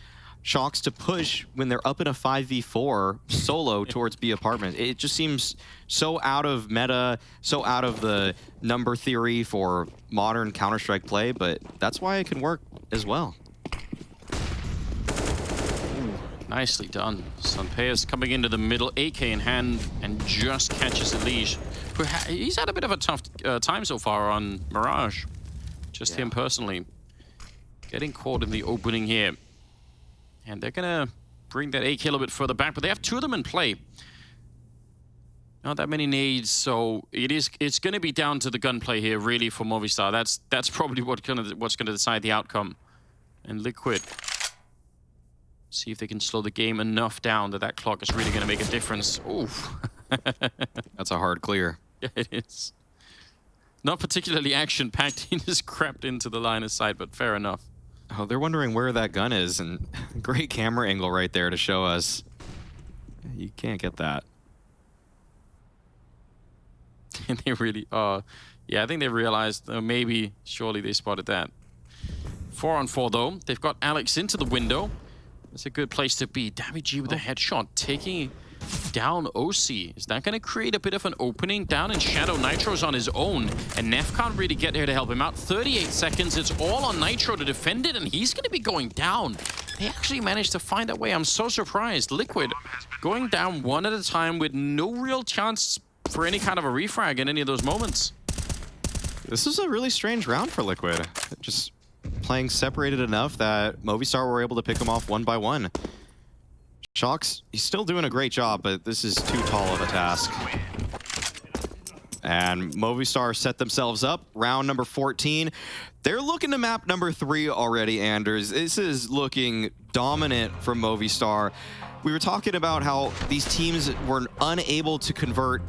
Speaker 1: shox to push when they're up in a 5v4 solo towards B apartment? It just seems so out of meta, so out of the number theory for modern Counter-Strike play, but that's why it can work as well.
Speaker 2: Nicely done. SunPayus coming into the middle, AK in hand, and just catches the leash. He's had a bit of a tough time so far on Mirage. Just him personally. Getting caught in the opening here. And they're going to bring that AK a little bit further back, but they have two of them in play. Not that many nades, so it's going to be down to the gunplay here, really, for Movistar. That's probably what's going to decide the outcome. And Liquid, see if they can slow the game enough down that clock is really going to make a difference. Oof.
Speaker 1: That's a hard clear.
Speaker 2: Yeah, it is. Not particularly action-packed. He just crept into the line of sight, but fair enough.
Speaker 1: Oh, they're wondering where that gun is, and great camera angle right there to show us. You can't get that.
Speaker 2: And they really are. Yeah, I think they realized, maybe, surely they spotted that. 4-on-4, though. They've got Alex into the window. That's a good place to be. DeathZz with a headshot, taking down OC. Is that going to create a bit of an opening? Down in Shadow, Nitro's on his own, and Neff can't really get there to help him out. 38 seconds, it's all on Nitro to defend it, and he's going to be going down. They actually managed to find that way. I'm so surprised. Liquid going down one at a time with no real chance for any kind of a refrag in any of those moments.
Speaker 1: This is a really strange round for Liquid. Just playing separated enough that Movistar were able to pick them off one by one. shox, he's still doing a great job, but this is too tall of a task. And Movistar set themselves up. Round number 14. They're looking to map number 3 already, Anders. This is looking dominant from Movistar. We were talking about how these teams were unable to convert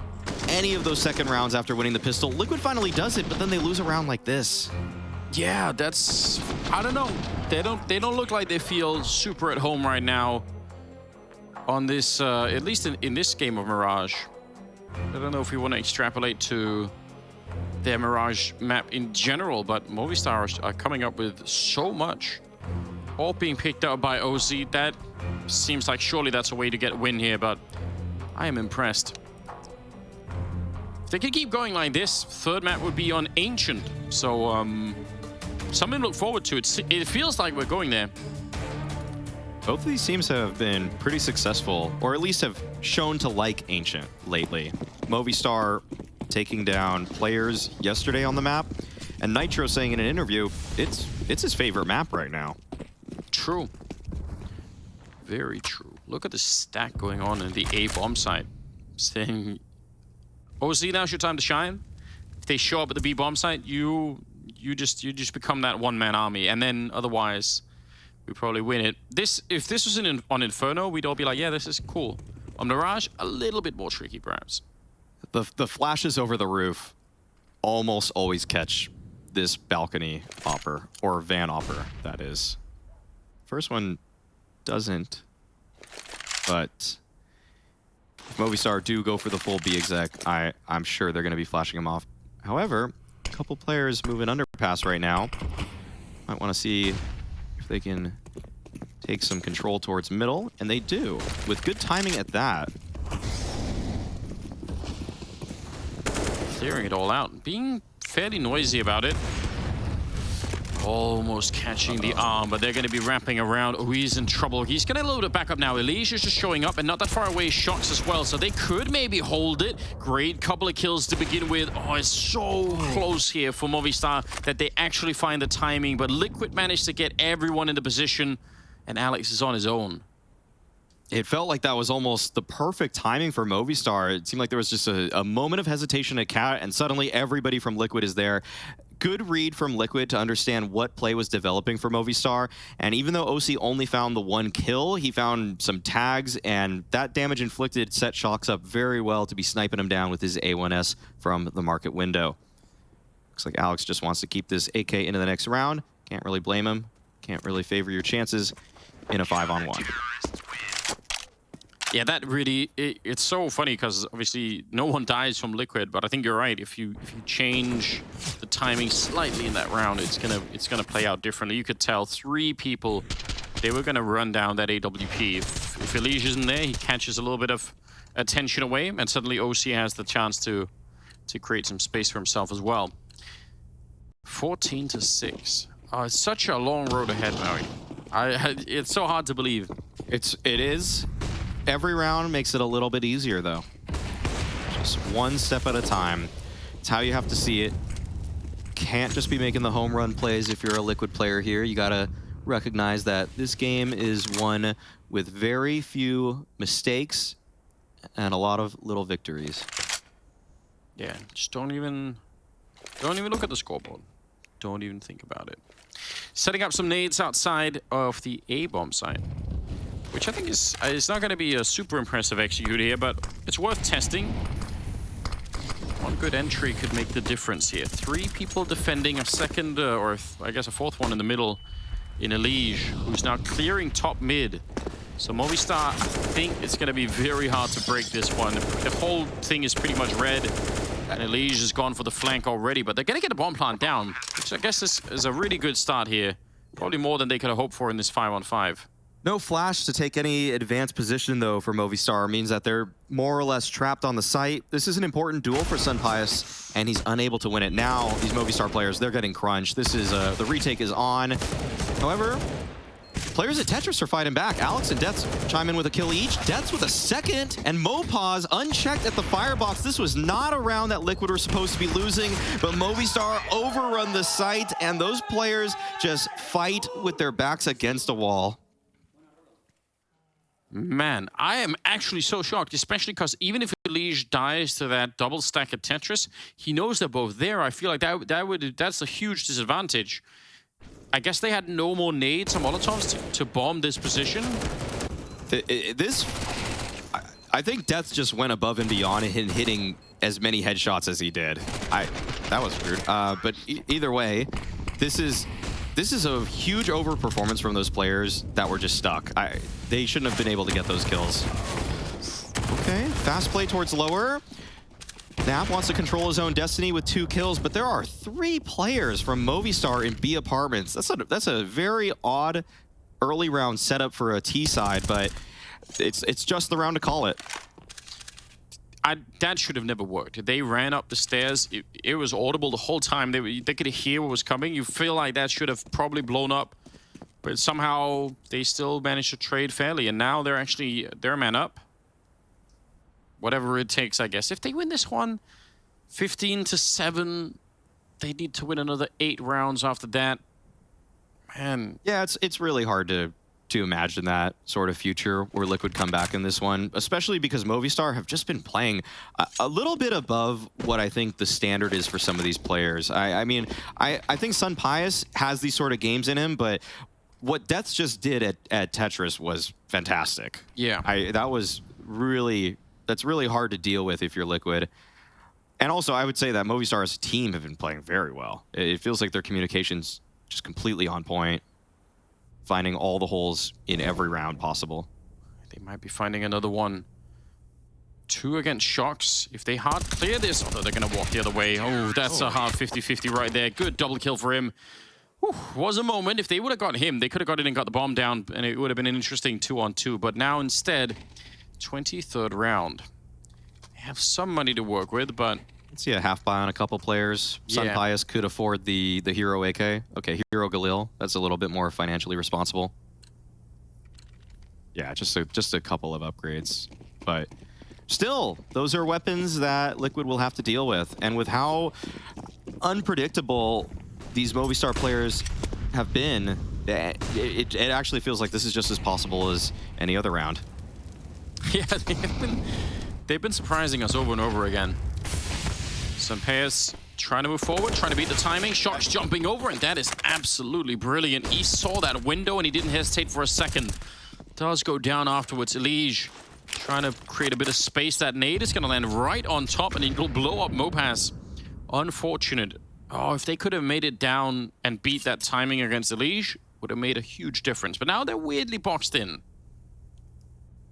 Speaker 1: any of those second rounds after winning the pistol. Liquid finally does it, but then they lose a round like this.
Speaker 2: Yeah, that's, I don't know. They don't look like they feel super at home right now on this, at least in this game of Mirage. I don't know if we want to extrapolate to their Mirage map in general, but Movistar are coming up with so much. All being picked up by OZ. That seems like surely that's a way to get a win here, but I am impressed. If they could keep going like this, third map would be on Ancient. So, something to look forward to. It feels like we're going there.
Speaker 1: Both of these teams have been pretty successful, or at least have shown to like Ancient lately. Movistar taking down players yesterday on the map, and Nitro saying in an interview, it's his favorite map right now.
Speaker 2: True. Very true. Look at the stack going on in the A bomb site. Saying, OC, now's your time to shine. If they show up at the B bomb site, you just become that one-man army, and then otherwise we probably win it. If this was on Inferno, we'd all be like, yeah, this is cool. On Mirage, a little bit more tricky, perhaps.
Speaker 1: The flashes over the roof almost always catch this balcony opper, or van opper, that is. First one doesn't, but if Movistar do go for the full B exec, I'm sure they're going to be flashing him off. However, a couple players moving underpass right now. Might want to see if they can take some control towards middle, and they do, with good timing at that.
Speaker 2: Clearing it all out, being fairly noisy about it. Almost catching the arm, but they're going to be wrapping around. Oh, he's in trouble. He's going to load it back up now. Elise is just showing up, and not that far away is shox as well, so they could maybe hold it. Great couple of kills to begin with. Oh, it's so close here for Movistar that they actually find the timing, but Liquid managed to get everyone into position, and Alex is on his own.
Speaker 1: It felt like that was almost the perfect timing for Movistar. It seemed like there was just a moment of hesitation at Cat, and suddenly everybody from Liquid is there. Good read from Liquid to understand what play was developing for Movistar, and even though OC only found the one kill, he found some tags, and that damage inflicted set shox up very well to be sniping him down with his A1S from the market window. Looks like Alex just wants to keep this AK into the next round. Can't really blame him. Can't really favor your chances in a 5-on-1.
Speaker 2: Yeah, that really, it's so funny because obviously no one dies from Liquid, but I think you're right. If you change the timing slightly in that round, it's gonna play out differently. You could tell 3 people, they were gonna run down that AWP. If Elise isn't there, he catches a little bit of attention away, and suddenly OC has the chance to create some space for himself as well. 14-6. It's such a long road ahead, Maui. It's so hard to believe.
Speaker 1: It is. Every round makes it a little bit easier, though. Just one step at a time. It's how you have to see it. Can't just be making the home run plays if you're a Liquid player here. You gotta recognize that this game is one with very few mistakes and a lot of little victories.
Speaker 2: Yeah, just don't even look at the scoreboard. Don't even think about it. Setting up some nades outside of the A-bomb site, which I think is not going to be a super impressive execute here, but it's worth testing. One good entry could make the difference here. 3 people defending, a second, or I guess a 4th one in the middle in Elise, who's now clearing top mid. So Movistar, I think it's going to be very hard to break this one. The whole thing is pretty much red, and Elise has gone for the flank already, but they're going to get the bomb plant down, which I guess is a really good start here. Probably more than they could have hoped for in this 5-on-5.
Speaker 1: No flash to take any advanced position, though, for Movistar. Means that they're more or less trapped on the site. This is an important duel for SunPayus, and he's unable to win it. Now, these Movistar players, they're getting crunched. This is, the retake is on. However, players at Tetris are fighting back. Alex and DeathZz chime in with a kill each. DeathZz with a second, and Mopaz unchecked at the firebox. This was not a round that Liquid were supposed to be losing, but Movistar overrun the site, and those players just fight with their backs against a wall.
Speaker 2: Man, I am actually so shocked, especially because even if Elise dies to that double stack at Tetris, he knows they're both there. I feel like that's a huge disadvantage. I guess they had no more nades or molotovs to bomb this position.
Speaker 1: I think DeathZz just went above and beyond in hitting as many headshots as he did. That was weird. But either way, this is a huge overperformance from those players that were just stuck. They shouldn't have been able to get those kills. Okay, fast play towards lower. Nap wants to control his own destiny with 2 kills, but there are 3 players from Movistar in B apartments. That's a very odd early round setup for a T side, but it's just the round to call it.
Speaker 2: That should have never worked. They ran up the stairs. It was audible the whole time. They could hear what was coming. You feel like that should have probably blown up But somehow they still managed to trade fairly, and now they're a man up. Whatever it takes, I guess. If they win this one, 15-7, they need to win another 8 rounds after that. Man.
Speaker 1: Yeah, it's really hard to imagine that sort of future where Liquid come back in this one, especially because Movistar have just been playing a little bit above what I think the standard is for some of these players. I mean, I think SunPayus has these sort of games in him, but what DeathZz just did at Tetris was fantastic.
Speaker 2: Yeah.
Speaker 1: That's really hard to deal with if you're Liquid. And also, I would say that Movistar as a team have been playing very well. It feels like their communication's just completely on point, finding all the holes in every round possible.
Speaker 2: They might be finding another one. 2 against shox. If they hard clear this, although they're going to walk the other way. Oh, that's a hard 50-50 right there. Good double kill for him. Whew, was a moment. If they would have got him, they could have got in and got the bomb down, and it would have been an interesting 2-on-2. But now instead, 23rd round. They have some money to work with, but...
Speaker 1: Let's see a half buy on a couple players.
Speaker 2: Yeah.
Speaker 1: SunPayus could afford the Hero AK. Okay, Hero Galil. That's a little bit more financially responsible. Yeah, just a couple of upgrades. But still, those are weapons that Liquid will have to deal with. And with how unpredictable these Movistar players have been, it actually feels like this is just as possible as any other round.
Speaker 2: Yeah, they've been surprising us over and over again. SunPayus trying to move forward, trying to beat the timing. shox jumping over, and that is absolutely brilliant. He saw that window, and he didn't hesitate for a second. Does go down afterwards. Elige trying to create a bit of space. That nade is going to land right on top, and it'll blow up Mopaz. Unfortunate. Oh, if they could have made it down and beat that timing against Elige, would have made a huge difference. But now they're weirdly boxed in.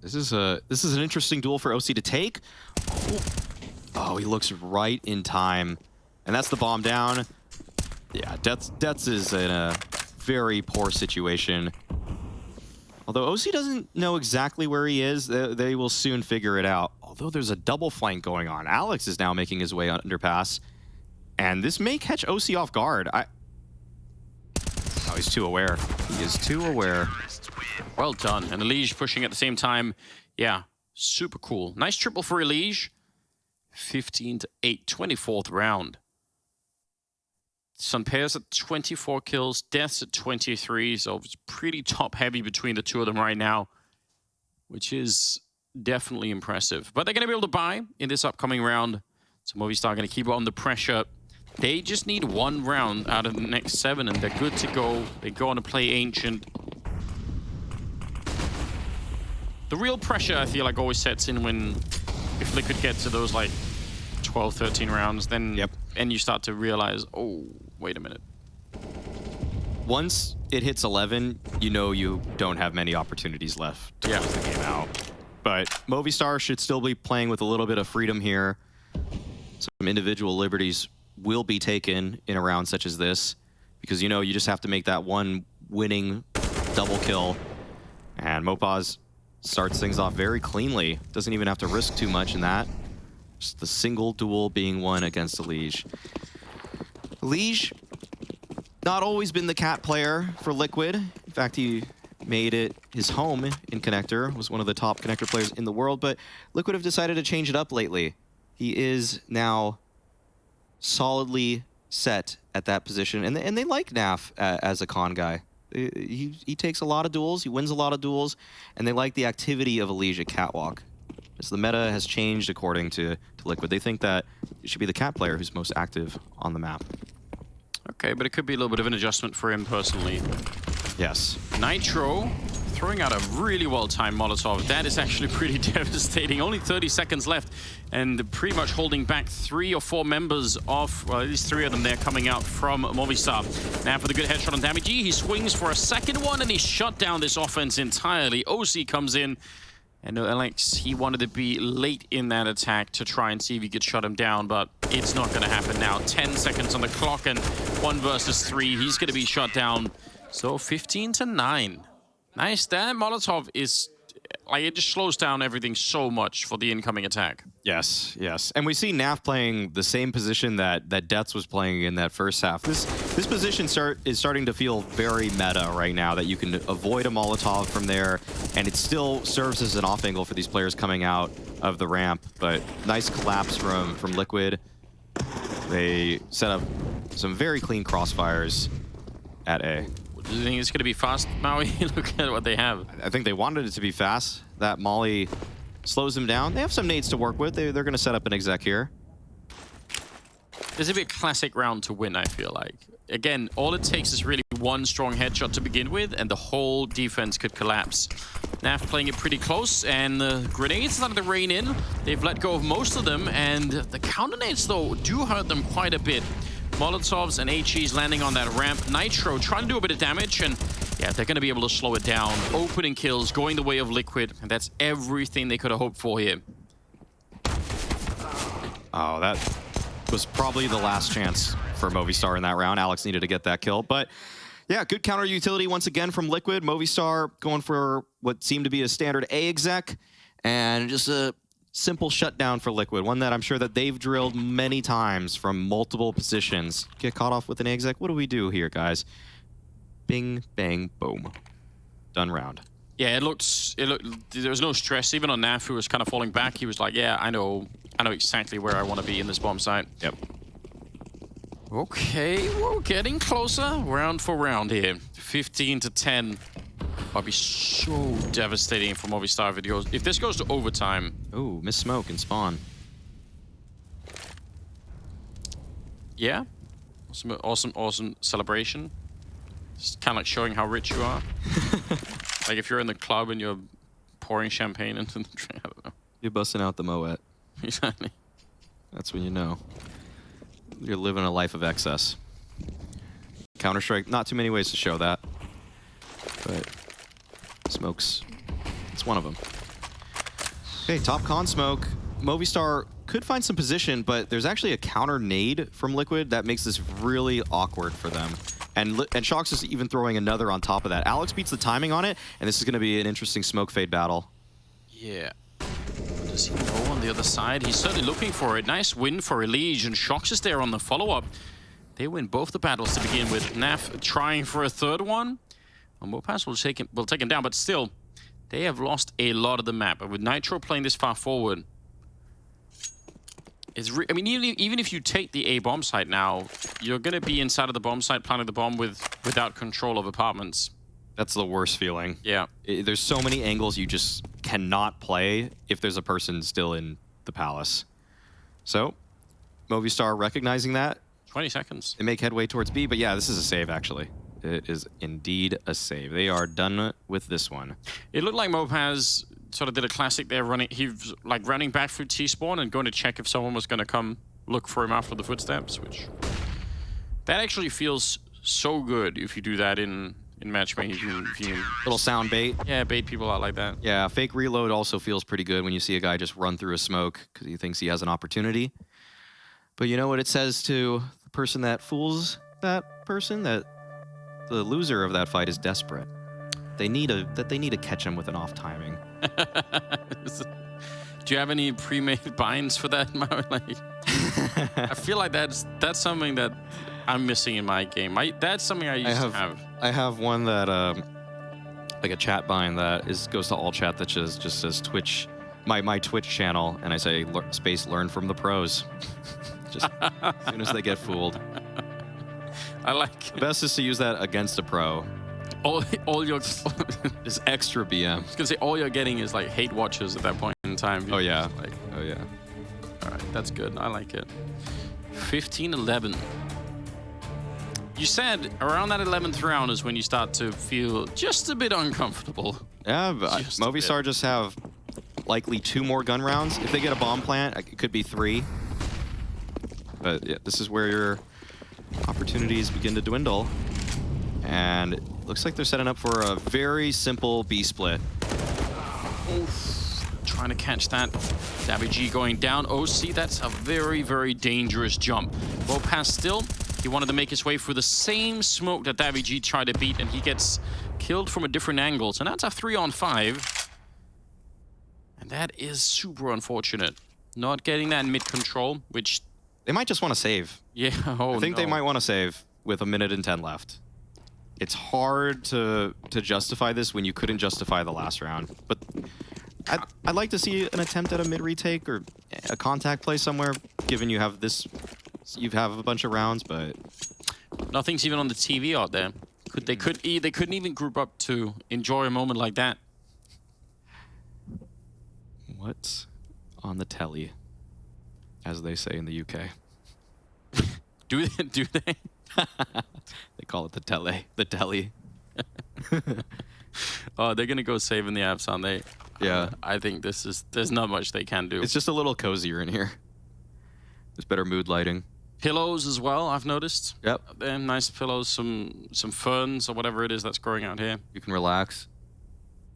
Speaker 1: This is an interesting duel for OC to take. Oh, he looks right in time. And that's the bomb down. Yeah, DeathZz is in a very poor situation. Although OC doesn't know exactly where he is, they will soon figure it out. Although there's a double flank going on. Alex is now making his way underpass. And this may catch OC off guard. Oh, he's too aware. He is too aware.
Speaker 2: Well done. And Elige pushing at the same time. Yeah, super cool. Nice triple for Elige. 15-8, 24th round. SunPayus at 24 kills, DeathZz at 23, so it's pretty top-heavy between the two of them right now, which is definitely impressive. But they're going to be able to buy in this upcoming round, so Movistar going to keep on the pressure. They just need 1 round out of the next 7, and they're good to go. They go on to play Ancient. The real pressure, I feel like, always sets in when... If Liquid get to those, like, 12, 13 rounds, then and you start to realize, oh, wait a minute.
Speaker 1: Once it hits 11, you know you don't have many opportunities left to close the game out. But Movistar should still be playing with a little bit of freedom here. Some individual liberties will be taken in a round such as this, because you know you just have to make that one winning double kill. And Mopaz starts things off very cleanly. Doesn't even have to risk too much in that. Just the single duel being won against Elige. Elige, not always been the cat player for Liquid. In fact, he made it his home in Connector, was one of the top Connector players in the world, but Liquid have decided to change it up lately. He is now solidly set at that position, and they like Naf as a con guy. He takes a lot of duels, he wins a lot of duels, and they like the activity of Elige at Catwalk. As the meta has changed according to Liquid, they think that it should be the cat player who's most active on the map.
Speaker 2: Okay, but it could be a little bit of an adjustment for him personally.
Speaker 1: Yes.
Speaker 2: Nitro throwing out a really well-timed Molotov. That is actually pretty devastating. Only 30 seconds left, and pretty much holding back 3 or 4 members of, well, at least 3 of them there coming out from Movistar. Now for the good headshot on Damage. He swings for a second one, and he shut down this offense entirely. OC comes in, and Alex, he wanted to be late in that attack to try and see if he could shut him down, but it's not going to happen now. 10 seconds on the clock, and 1 versus 3. He's going to be shut down. So 15-9. Nice. That Molotov is like it just slows down everything so much for the incoming attack.
Speaker 1: Yes, yes. And we see Naf playing the same position that DeathZz was playing in that first half. This position is starting to feel very meta right now, that you can avoid a Molotov from there, and it still serves as an off angle for these players coming out of the ramp. But nice collapse from Liquid. They set up some very clean crossfires at A.
Speaker 2: Do you think it's going to be fast, Maui? Look at what they have.
Speaker 1: I think they wanted it to be fast. That Molly slows them down. They have some nades to work with. They're going to set up an exec here.
Speaker 2: This would be a classic round to win, I feel like. Again, all it takes is really one strong headshot to begin with, and the whole defense could collapse. Naf playing it pretty close, and the grenades started to rain in. They've let go of most of them, and the counter nades, though, do hurt them quite a bit. Molotovs and HEs landing on that ramp. Nitro trying to do a bit of damage, and yeah, they're going to be able to slow it down. Opening kills, going the way of Liquid, and that's everything they could have hoped for here.
Speaker 1: Oh, that was probably the last chance for Movistar in that round. Alex needed to get that kill, but yeah, good counter utility once again from Liquid. Movistar going for what seemed to be a standard A exec, and just a simple shutdown for Liquid, one that I'm sure that they've drilled many times from multiple positions. Get caught off with an exec. What do we do here, guys? Bing, bang, boom. Done round.
Speaker 2: Yeah, it looked, there was no stress. Even on Naf, who was kind of falling back, he was like, yeah, I know exactly where I want to be in this bomb site.
Speaker 1: Yep.
Speaker 2: Okay, we're getting closer round for round here. 15 to 10. That'd be so devastating for Movistar videos. If this goes to overtime.
Speaker 1: Ooh, miss smoke and spawn.
Speaker 2: Yeah. Awesome celebration. It's kind of like showing how rich you are. Like if you're in the club and you're pouring champagne into the drink. I don't know.
Speaker 1: You're busting out the Moet.
Speaker 2: Exactly.
Speaker 1: That's when you know. You're living a life of excess. Counter-Strike, not too many ways to show that. But smokes, it's one of them. Okay, top con smoke. Movistar could find some position, but there's actually a counter nade from Liquid that makes this really awkward for them. And shox is even throwing another on top of that. Alex beats the timing on it, and this is going to be an interesting smoke fade battle.
Speaker 2: Yeah. Does he know on the other side? He's certainly looking for it. Nice win for Elige, and shox is there on the follow-up. They win both the battles to begin with. Naf trying for a third one. And Mopass will take him down, but still, they have lost a lot of the map. But with Nitro playing this far forward, it's I mean, even if you take the A bomb site now, you're going to be inside of the bomb site, planting the bomb without control of apartments.
Speaker 1: That's the worst feeling.
Speaker 2: Yeah.
Speaker 1: There's so many angles you just cannot play if there's a person still in the palace. So, Movistar recognizing that.
Speaker 2: 20 seconds.
Speaker 1: They make headway towards B, but yeah, this is a save, actually. It is indeed a save. They are done with this one.
Speaker 2: It looked like Mopaz sort of did a classic there, he was like running back through T-spawn and going to check if someone was going to come look for him after the footsteps, which... That actually feels so good if you do that in matchmaking.
Speaker 1: Little sound bait.
Speaker 2: Yeah, bait people out like that.
Speaker 1: Yeah, fake reload also feels pretty good when you see a guy just run through a smoke because he thinks he has an opportunity. But you know what it says to the person that fools that person? That the loser of that fight is desperate. They need to catch him with an off timing.
Speaker 2: Do you have any pre-made binds for that, Mario? Like, I feel like that's something that I'm missing in my game. That's something I used to have.
Speaker 1: I have one that like a chat bind that goes to all chat that just says Twitch, my Twitch channel, and I say space learn from the pros. Just as soon as they get fooled.
Speaker 2: I like it.
Speaker 1: The best is to use that against a pro.
Speaker 2: All your
Speaker 1: just extra BM.
Speaker 2: I was gonna say all you're getting is like hate watchers at that point in time.
Speaker 1: Oh yeah.
Speaker 2: Like,
Speaker 1: oh yeah.
Speaker 2: All right, that's good. I like it. 15-11. You said around that 11th round is when you start to feel just a bit uncomfortable.
Speaker 1: Yeah, but Movistar just have likely 2 more gun rounds. If they get a bomb plant, it could be 3. But yeah, this is where your opportunities begin to dwindle. And it looks like they're setting up for a very simple B split.
Speaker 2: Oof. Trying to catch that. DeathZz going down. OC, that's a very, very dangerous jump. Mopass still. He wanted to make his way through the same smoke that DeathZz tried to beat, and he gets killed from a different angle. So now it's a 3-on-5. And that is super unfortunate. Not getting that mid control, which...
Speaker 1: They might just want to save.
Speaker 2: Yeah, oh
Speaker 1: I think they might want to save with 1 minute and 10 left. It's hard to justify this when you couldn't justify the last round. But I'd like to see an attempt at a mid retake or a contact play somewhere, given you have this, you have a bunch of rounds, but...
Speaker 2: Nothing's even on the TV out there. They couldn't even group up to enjoy a moment like that.
Speaker 1: What's on the telly, as they say in the UK?
Speaker 2: Do they?
Speaker 1: They call it the tele, the telly.
Speaker 2: Oh, they're gonna go save in the apps, aren't they?
Speaker 1: Yeah.
Speaker 2: I think there's not much they can do.
Speaker 1: It's just a little cozier in here. There's better mood lighting.
Speaker 2: Pillows as well, I've noticed.
Speaker 1: Yep.
Speaker 2: They're nice pillows, some ferns or whatever it is that's growing out here.
Speaker 1: You can relax.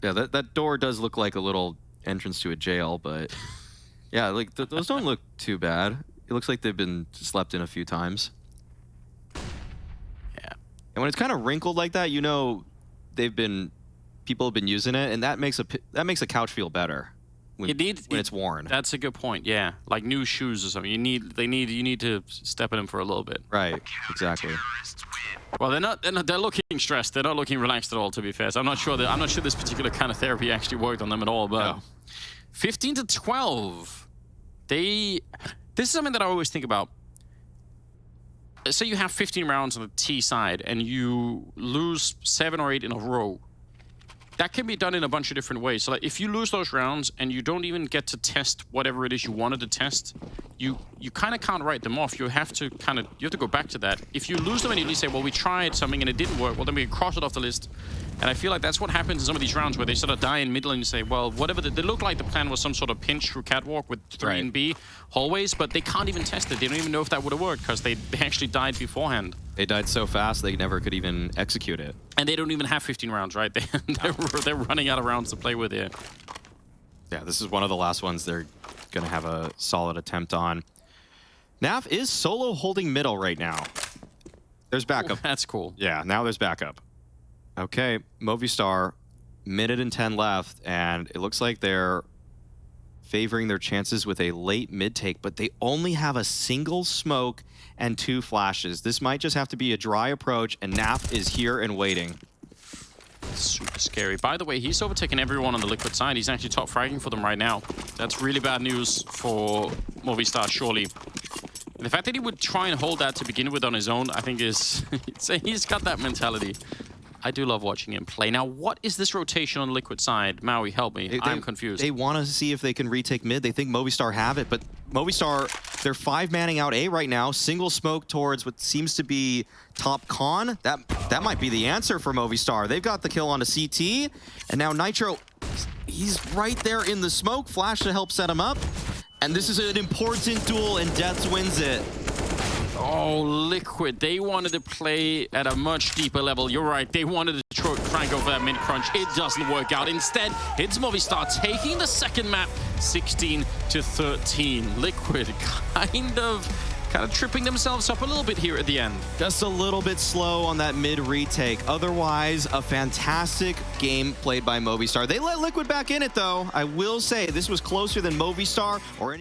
Speaker 1: Yeah, that door does look like a little entrance to a jail, but yeah, like those don't look too bad. It looks like they've been slept in a few times.
Speaker 2: Yeah.
Speaker 1: And when it's kind of wrinkled like that, you know, people have been using it, and that makes a couch feel better when it's worn.
Speaker 2: That's a good point. Yeah, like new shoes or something. You need to step in them for a little bit.
Speaker 1: Right. Exactly.
Speaker 2: Well, they're looking stressed. They're not looking relaxed at all, to be fair. So I'm not sure this particular kind of therapy actually worked on them at all. But
Speaker 1: No.
Speaker 2: 15-12. This is something that I always think about. Say you have 15 rounds on the T side and you lose 7 or 8 in a row. That can be done in a bunch of different ways. So like if you lose those rounds and you don't even get to test whatever it is you wanted to test, you kind of can't write them off. You have to go back to that. If you lose them and you say, well, we tried something and it didn't work, well, then we can cross it off the list. And I feel like that's what happens in some of these rounds where they sort of die in middle and you say, well, whatever, they look like the plan was some sort of pinch through catwalk with 3 and B hallways, but they can't even test it. They don't even know if that would have worked because they actually died beforehand.
Speaker 1: They died so fast they never could even execute it.
Speaker 2: And they don't even have 15 rounds, right? They're running out of rounds to play with here.
Speaker 1: Yeah, this is one of the last ones they're going to have a solid attempt on. Naf is solo holding middle right now. There's backup.
Speaker 2: Oh, that's cool.
Speaker 1: Yeah, now there's backup. Okay, Movistar, 1 minute and 10 left, and it looks like they're favoring their chances with a late mid take, but they only have a single smoke and 2 flashes. This might just have to be a dry approach, and Naf is here and waiting.
Speaker 2: Super scary. By the way, he's overtaken everyone on the Liquid side. He's actually top fragging for them right now. That's really bad news for Movistar, surely. And the fact that he would try and hold that to begin with on his own, I think is... he's got that mentality. I do love watching him play. Now, what is this rotation on the Liquid side? Maui, help me. I'm confused.
Speaker 1: They want to see if they can retake mid. They think Movistar have it, but Movistar, they're 5-manning out A right now. Single smoke towards what seems to be top con. That might be the answer for Movistar. They've got the kill onto CT, and now Nitro, he's right there in the smoke. Flash to help set him up. And this is an important duel, and DeathZz wins it.
Speaker 2: Oh, Liquid. They wanted to play at a much deeper level. You're right. They wanted to try and go for that mid-crunch. It doesn't work out. Instead, it's Movistar taking the second map, 16-13. Liquid kind of tripping themselves up a little bit here at the end.
Speaker 1: Just a little bit slow on that mid retake. Otherwise, a fantastic game played by Movistar. They let Liquid back in it, though. I will say, this was closer than Movistar or any...